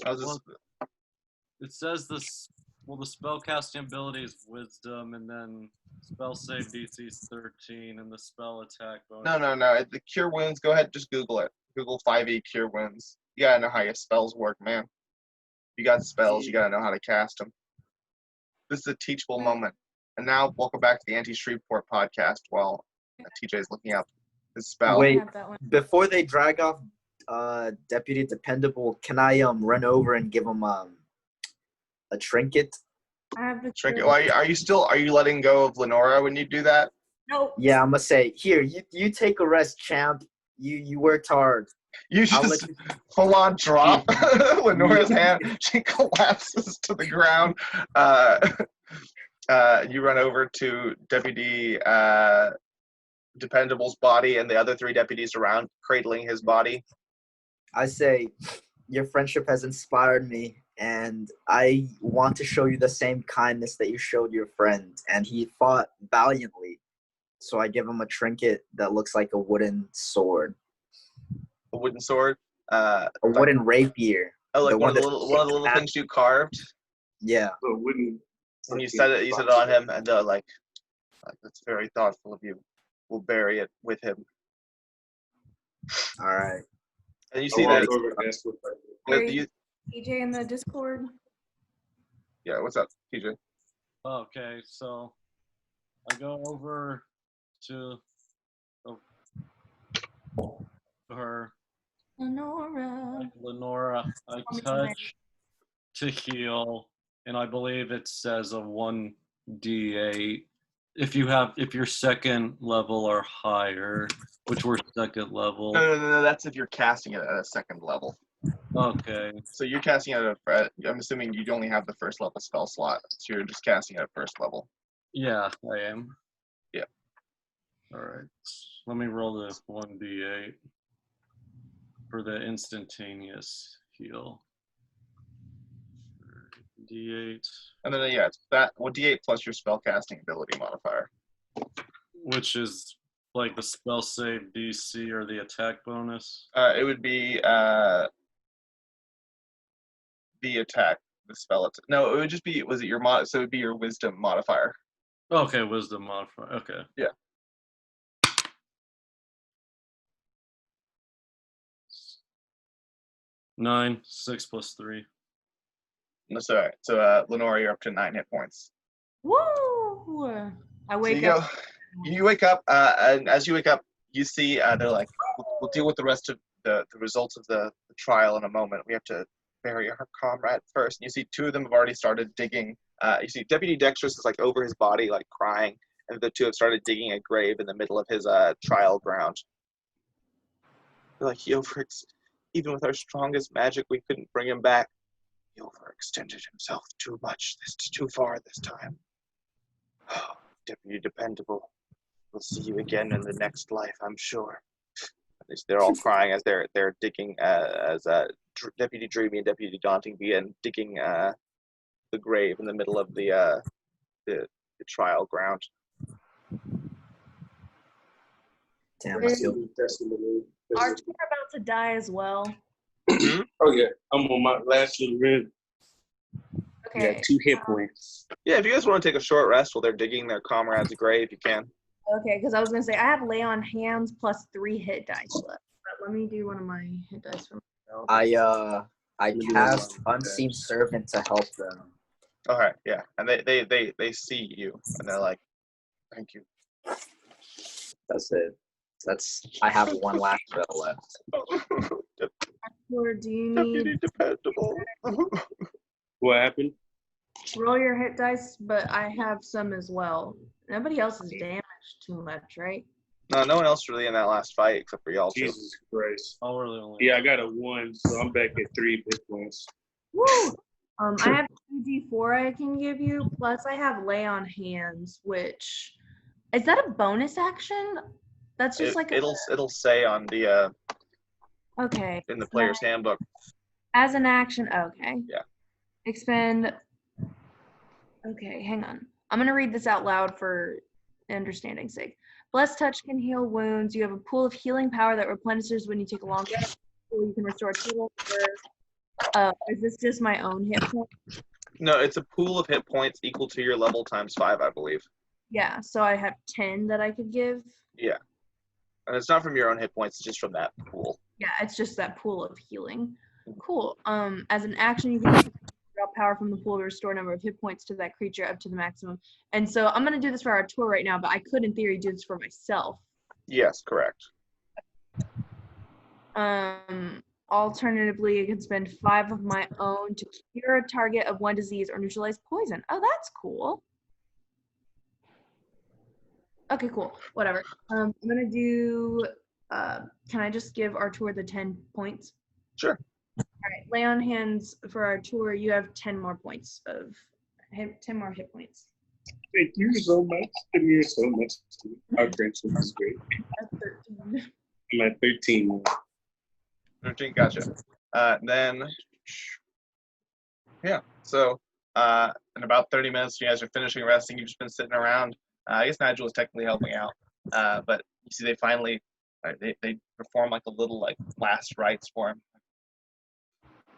It says this. Well, the spell casting ability is Wisdom, and then spell save DC is 13, and the spell attack bonus. No. The cure wounds. Go ahead, just Google it. Google 5e cure wounds. You gotta know how your spells work, man. You got spells. You gotta know how to cast them. This is a teachable moment. And now, welcome back to the Anti-Shreveport podcast. While TJ is looking up his spell. Wait, Have that one. before they drag off Deputy Dependable, can I run over and give him a trinket? I have the Trinket. cure. Well, are you letting go of Lenora when you do that? No. Yeah, I'm gonna say, here, you take a rest, champ. You worked hard. You I'll just let you. full on drop Lenora's hand. She collapses to the ground. You run over to Deputy Dependable's body and the other three deputies around, cradling his body. I say, your friendship has inspired me, and I want to show you the same kindness that you showed your friend. And he fought valiantly, so I give him a trinket that looks like a wooden sword, A wooden sword. a wooden rapier. Oh, like the one of the that- little things you carved. Yeah. And you set it on him, and like that's very thoughtful of you. We'll bury it with him. All right. And you see that. Very- TJ in the Discord. Yeah, what's up, TJ? Okay, so I go over to her, Lenora. Lenora. I touch to heal, and I believe it says a 1d8. If you're second level or higher, which we're second level. No. That's if you're casting it at a second level. Okay. So you're casting it at I'm assuming you only have the first level spell slot, so you're just casting it at first level. Yeah, I am. Yeah. All right. Let me roll the 1d8 for the instantaneous heal. D8. And then it's that d8 plus your spell casting ability modifier. Which is like the spell save DC or the attack bonus. It would be the attack, the spell attack. No, it would just be, was it your mod? So it would be your wisdom modifier. Okay, wisdom modifier. Okay. Yeah. Nine, 6 plus 3. That's all right. So Lenora, you're up to 9 hit points. Woo! I So wake up. you wake up, and as you wake up, you see they're like, we'll deal with the rest of the results of the trial in a moment. We have to bury our comrade first. And you see 2 of them have already started digging. You see Deputy Dexterous is like over his body, like crying, and the 2 have started digging a grave in the middle of his trial ground. They're like, even with our strongest magic, we couldn't bring him back. He overextended himself too much, too far this time. Deputy Dependable, we'll see you again in the next life, I'm sure. They're all crying as they're digging, as Deputy Dreamy and Deputy Daunting begin digging the grave in the middle of the trial ground. Damn, Is so Artur about to die as well? Oh yeah, I'm on my last little rib. I Okay. got 2 hit points. Yeah, if you guys want to take a short rest while they're digging their comrade's grave, you can. Okay, because I was gonna say I have lay on hands plus 3 hit dice left. But let me do one of my hit dice for myself. I cast Unseen Servant to help them. All right, yeah, and they see you, and they're like, "Thank you." That's it. I have one last spell left. Or do you Deputy need dependable. What happened? roll your hit dice? But I have some as well. Nobody else is damaged too much, right? No one else really in that last fight except for y'all two. Jesus Christ. Oh, we're the only. Yeah, I got a 1, so I'm back at 3 hit points. Woo! I have 2d4 I can give you, plus I have lay on hands, which is that a bonus action? That's just like It'll say on the okay. in the player's handbook. As an action, okay. Yeah. Expend. Okay, hang on. I'm gonna read this out loud for understanding's sake. Blessed touch can heal wounds. You have a pool of healing power that replenishes when you take a long rest. You can restore a total. Is this just my own hit point? No, it's a pool of hit points equal to your level times 5, I believe. Yeah. So I have 10 that I could give. Yeah, and it's not from your own hit points; it's just from that pool. Yeah, it's just that pool of healing. Cool. As an action, you can draw power from the pool to restore a number of hit points to that creature up to the maximum. And so I'm gonna do this for our tour right now, but I could, in theory, do this for myself. Yes, correct. Alternatively, I can spend 5 of my own to cure a target of 1 disease or neutralize poison. Oh, that's cool. Okay, cool. Whatever. I'm gonna do. Can I just give Artur the 10 points? Sure. All right. Lay on hands for Artur. You have 10 more points of 10 more hit points. Thank you so much. Thank you so much. Our friendship is great. That's 13. I'm at 13. 13, gotcha. Then, yeah. So, in about 30 minutes, you guys are finishing resting. You've just been sitting around. I guess Nigel was technically helping out, but you see, they finally they perform like a little like last rites for him.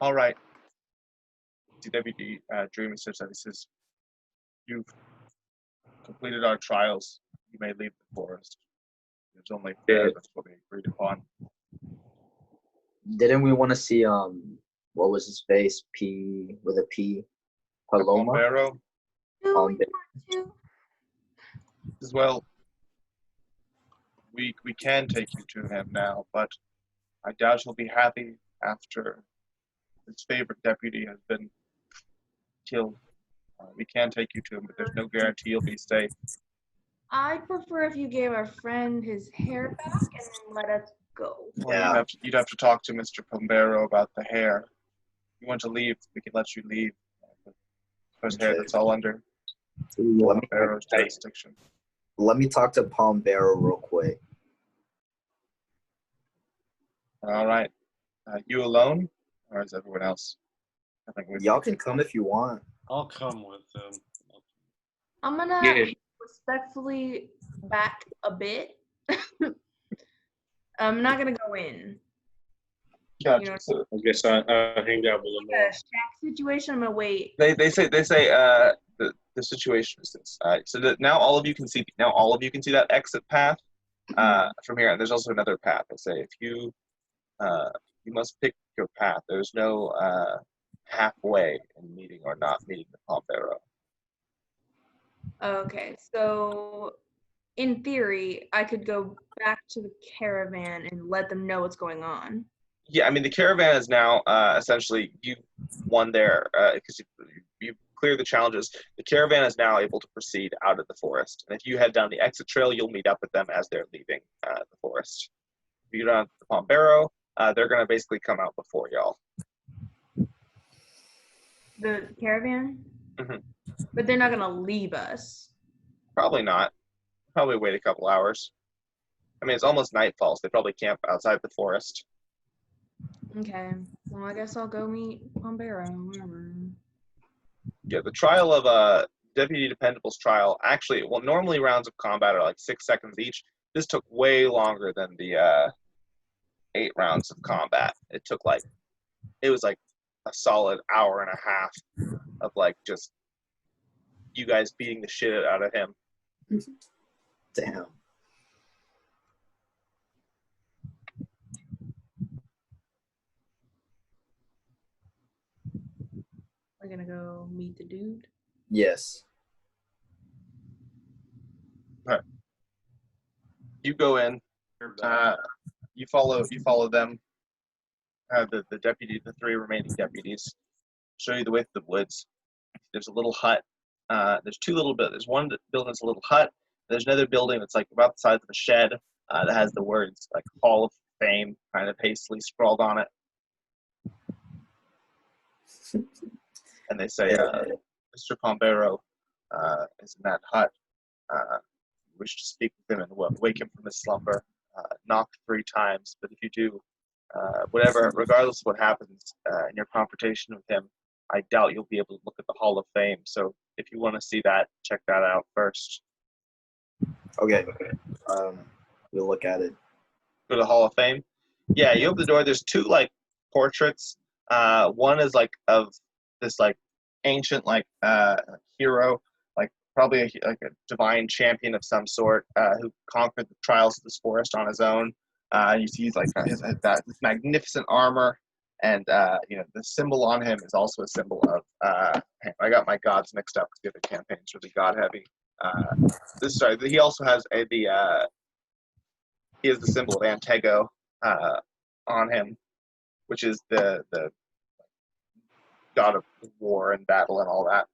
All right. See, Deputy Dream says that he says, "You've completed our trials. You may leave the forest. It's only fair. That's what we agreed upon." Didn't we want to see what was his face? P with a P. Paloma. Pomberro as well. We can take you to him now, but I doubt he'll be happy after his favorite deputy has been killed. We can take you to him, but there's no guarantee you'll be safe. I'd prefer if you gave our friend his hair back and then let us go. Well, Yeah. you'd have to talk to Mr. Pomberro about the hair. If you want to leave, we can let you leave. There's hair that's all under Pomberro's jurisdiction. Let me talk to Pomberro real quick. All right. You alone, or is everyone else? I think Y'all can come if you want. I'll come with them. I'm gonna respectfully back a bit. I'm not gonna go in. Gotcha. You know, So I guess I'll hang out with like a shack situation. I'm gonna wait. they say the situation is this. So that now all of you can see that exit path from here. And there's also another path. They say if you must pick your path. There's no halfway in meeting or not meeting the Pomberro. Okay, so in theory, I could go back to the caravan and let them know what's going on. Yeah, I mean the caravan is now essentially you won there because you cleared the challenges. The caravan is now able to proceed out of the forest, and if you head down the exit trail, you'll meet up with them as they're leaving the forest. If you go down to the Pomberro, they're going to basically come out before y'all. The caravan? Mm-hmm. But they're not gonna leave us. Probably not. Probably wait a couple hours. I mean, it's almost nightfall, so they probably camp outside the forest. Okay. Well, I guess I'll go meet Pomberro. Whatever. Yeah, the trial of Deputy Dependable's trial, actually, well, normally rounds of combat are like 6 seconds each. This took way longer than the 8 rounds of combat. It was like a solid hour and a half of like just you guys beating the shit out of him. Damn. We're gonna go meet the dude. Yes. You go in, you follow them, the the 3 remaining deputies, show you the way through the woods. There's a little hut. There's 2 little buildings. There's one building that's a little hut. There's another building that's like about the size of a shed that has the words like Hall of Fame kind of hastily scrawled on it. And they say, Mr. Pomberro is in that hut. Wish to speak with him and wake him from his slumber. Knock 3 times, but if you do, regardless of what happens in your confrontation with him, I doubt you'll be able to look at the Hall of Fame. So if you want to see that, check that out first. Okay. We'll look at it. Go to the Hall of Fame. Yeah, you open the door. There's 2 like portraits. One is like of this like ancient like hero, like probably a divine champion of some sort who conquered the trials of this forest on his own. You see he's like his magnificent armor, and the symbol on him is also a symbol of. I got my gods mixed up because the other campaign's really god heavy. He also has he has the symbol of Antego on him, which is the god of war and battle and all that.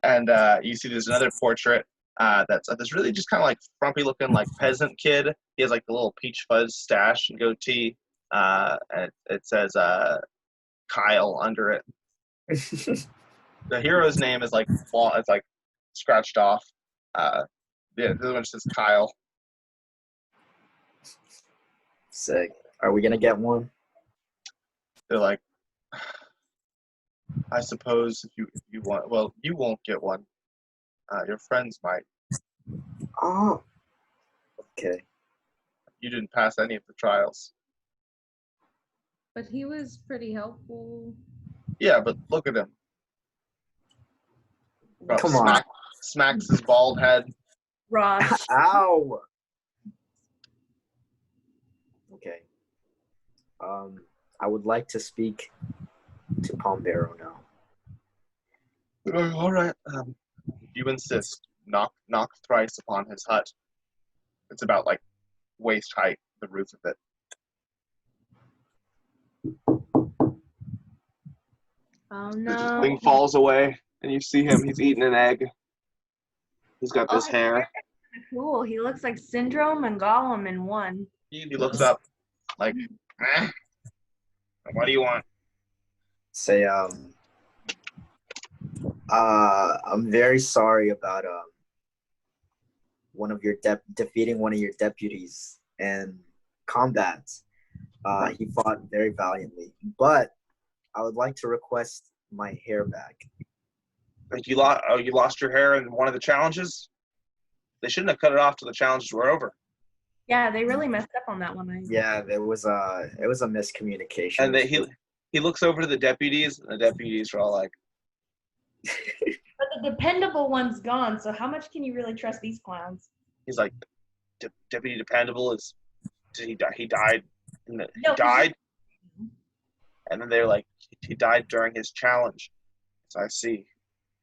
And you see there's another portrait that's this really just kind of like frumpy looking like peasant kid. He has like the little peach fuzz stash and goatee, and it says Kyle under it. The hero's name is like it's like scratched off. The other one says Kyle. Sick. Are we gonna get one? They're like, I suppose if you want, well, you won't get one. Your friends might. Oh. Okay. You didn't pass any of the trials. But he was pretty helpful. Yeah, but look at him. Bro, Come on. Smacks his bald head. Ross. Ow. Okay. I would like to speak to Pomberro now. All right. You insist. Knock thrice upon his hut. It's about like waist height, the roof of it. Oh The no. thing falls away, and you see him. He's eating an egg. He's got this hair. Cool. He looks like Syndrome and Gollum in one. He looks up like, what do you want? Say, I'm very sorry about one of your defeating one of your deputies in combat. He fought very valiantly, but I would like to request my hair back. Like you lost your hair in one of the challenges? They shouldn't have cut it off till the challenges were over. Yeah, they really messed up on that one. Yeah, it was a miscommunication. And he looks over to the deputies, and the deputies are all like, But the dependable one's gone, so how much can you really trust these clowns? he's like, Deputy Dependable he died. He No, died? And then they're like, he died during his challenge. So I see.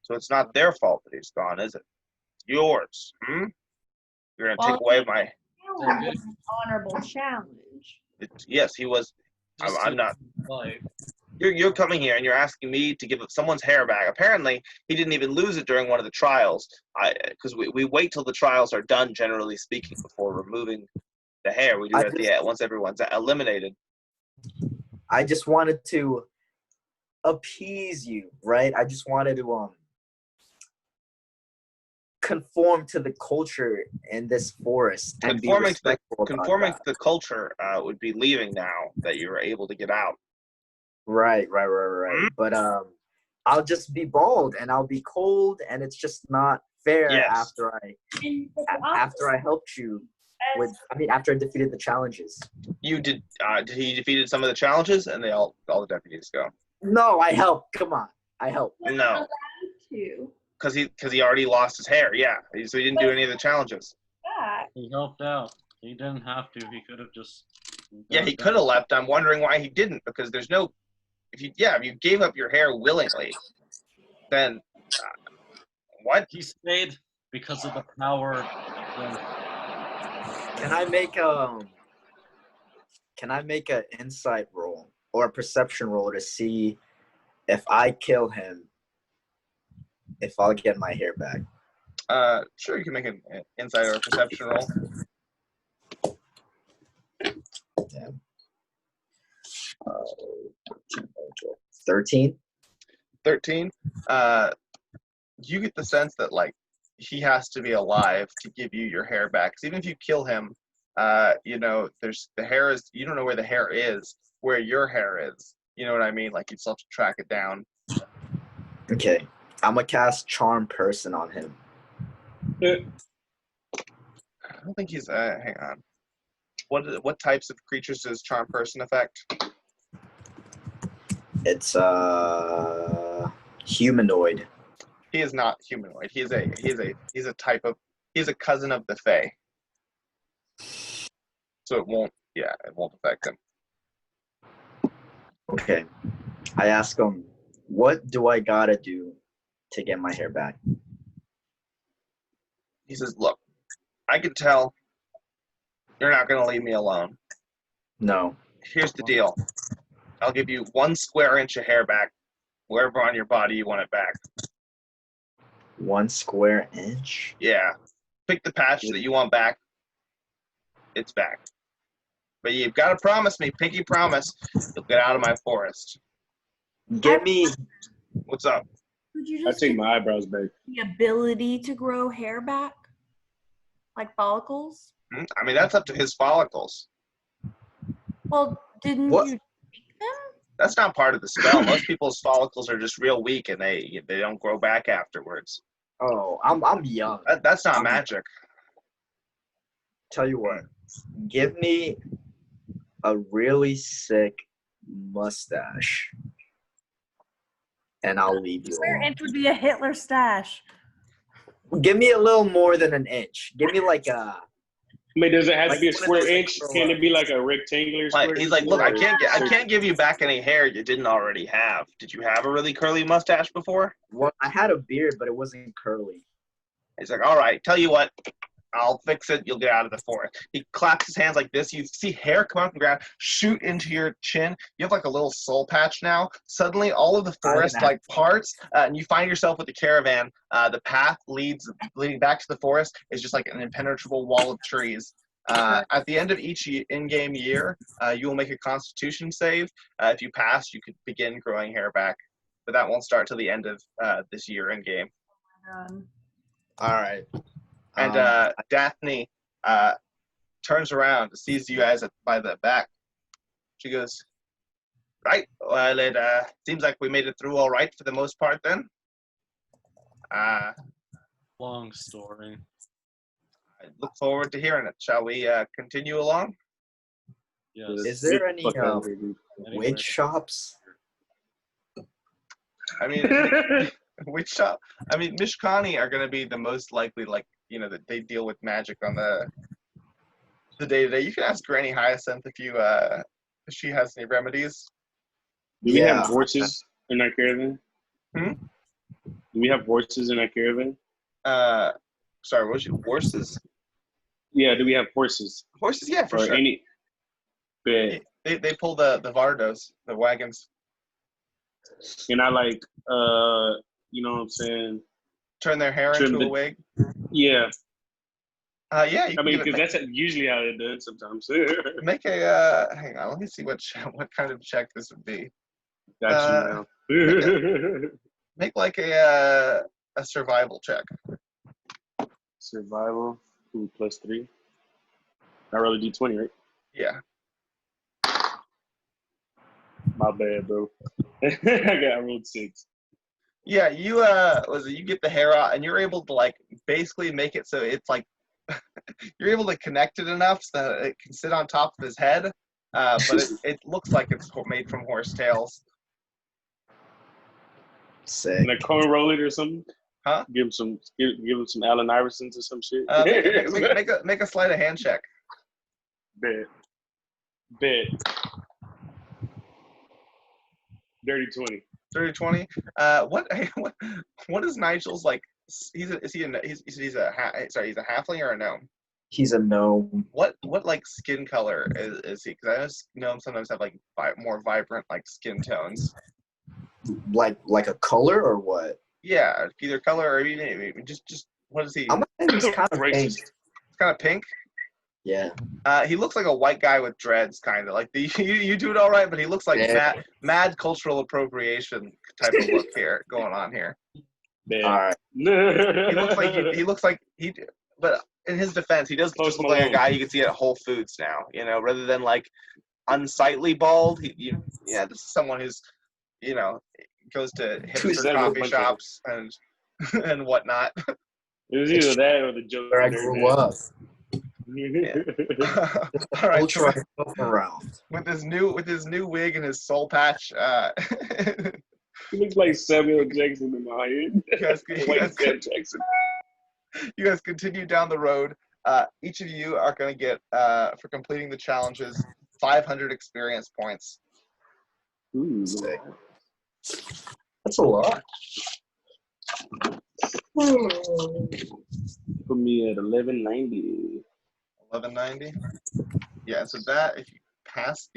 So it's not their fault that he's gone, is it? It's yours. You're going to take away my... An honorable challenge. Yes, he was. I'm not. You're coming here and you're asking me to give someone's hair back. Apparently, he didn't even lose it during one of the trials. Because we wait till the trials are done, generally speaking, before removing the hair. We do that once everyone's eliminated. I just wanted to appease you, right? I just wanted to conform to the culture in this forest and be respectful about conforming that. to the culture would be leaving now that you were able to get out. Right. But I'll just be bald and I'll be cold, and it's just not fair. Yes. After I helped you after I defeated the challenges. You did. He defeated some of the challenges, and all the deputies go. No, I helped. Come on, I helped. No, because he already lost his hair. Yeah, so he didn't do any of the challenges. He helped out. He didn't have to. He could have just. Yeah, he could have left. I'm wondering why he didn't, because there's no. If you gave up your hair willingly, then what? He stayed because of the power of the. Can I make an insight roll or a perception roll to see if I kill him, if I'll get my hair back? Sure, you can make an insight or a perception roll. Damn. 13. 13. You get the sense that he has to be alive to give you your hair back. 'Cause even if you kill him, there's the hair is, you don't know where the hair is, where your hair is. You know what I mean? You still have to track it down. Okay, I'm gonna cast Charm Person on him. I don't think he's. Hang on. What types of creatures does Charm Person affect? It's humanoid. He is not humanoid. He's a cousin of the Fae. So it won't affect him. Okay. I ask him, what do I gotta do to get my hair back? He says, look, I can tell you're not gonna leave me alone. No. Here's the deal. I'll give you 1 square inch of hair back, wherever on your body you want it back. 1 square inch? Yeah. Pick the patch that you want back. It's back. But you've got to promise me, pinky promise, you'll get out of my forest. Give me... What's up? Could you I just take my eyebrows back. the ability to grow hair back? Like follicles? I mean, that's up to his follicles. Well, didn't What? you take them? That's not part of the spell. Most people's follicles are just real weak and they don't grow back afterwards. Oh, I'm young. That's not magic. Tell you what. Give me a really sick mustache. And I'll leave you Square alone. inch would be a Hitler stash. Give me a little more than an inch. Give me like a... I mean, does it have to Like be a one of square those, inch? Can it be like a rectangular square He's inch? like, look, I Or- can't give you back any hair you didn't already have. Did you have a really curly mustache before? Well, I had a beard, but it wasn't curly. He's like, all right, tell you what, I'll fix it. You'll get out of the forest. He claps his hands like this. You see hair come out from the ground, shoot into your chin. You have like a little soul patch now. Suddenly, all of the forest parts, and you find yourself with the caravan. The path leading back to the forest is just like an impenetrable wall of trees. At the end of each in-game year, you will make a Constitution save. If you pass, you could begin growing hair back, but that won't start till the end of this year in-game. All right. And Daphne turns around, sees you guys by the back. She goes, right, well, it seems like we made it through all right for the most part then. Long story. I look forward to hearing it. Shall we continue along? Yes. Is there any Fuck out of here, dude. witch shops? I mean, which shop? I mean, Mishkani are going to be the most likely, that they deal with magic on the day-to-day. You can ask Granny Hyacinth if she has any remedies. Do we have horses in our caravan? Hmm? Do we have horses in our caravan? Sorry, what was your horses? Yeah, do we have horses? Horses, yeah, for Or sure. any? But They pull the Vardos, the wagons. can I you know what I'm saying? Turn their hair Trim into a the- wig. Yeah, Yeah, you I can mean, give because it, that's usually how it does sometimes. make a hang on, let me see what kind of check this would be. Got you now. Make like a survival check. Survival. Ooh, +3. I rolled a d20, right? Yeah. My bad, bro. I rolled 6. Yeah, you you get the hair out and you're able to like basically make it so it's like you're able to connect it enough so that it can sit on top of his head, but it looks like it's made from horse tails. Sick. And I corn roll it or something. Huh? Give him some Allen Iversons or some shit. Make a sleight of hand check. Bet. Dirty 20. 30-20. What is Nigel's like? He's a halfling or a gnome? He's a gnome. What like skin color is he? Because I just gnomes sometimes have like more vibrant like skin tones. Like a color or what? Yeah, either color or even just what is he? I'm gonna say he's kind of pink. It's kind of pink. Yeah. He looks like a white guy with dreads, kind of like you do it all right, but he looks like mad cultural appropriation type of look here going on here. Man. All right. He looks like but in his defense, he does just look like a guy you can see at Whole Foods now, rather than like unsightly bald. This is someone who's, goes to hipster coffee shops and whatnot. It was either that or the joke. Where I grew up. Yeah. All right. So around. with his new wig and his soul patch, He looks like Samuel Jackson in my head. You guys continue down the road. Each of you are going to get, for completing the challenges, 500 experience points. Ooh, sick. That's a lot. Put me at 1190. 1190. Yeah. So that if you pass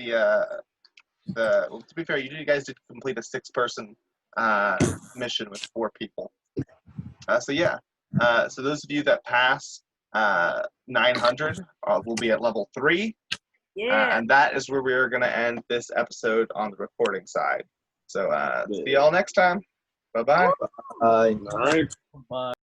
well, to be fair, you guys did complete a 6-person mission with 4 people. So those of you that pass 900 will be at level 3. Yeah. And that is where we are going to end this episode on the recording side. So see y'all next time. Bye-bye. All right. Bye.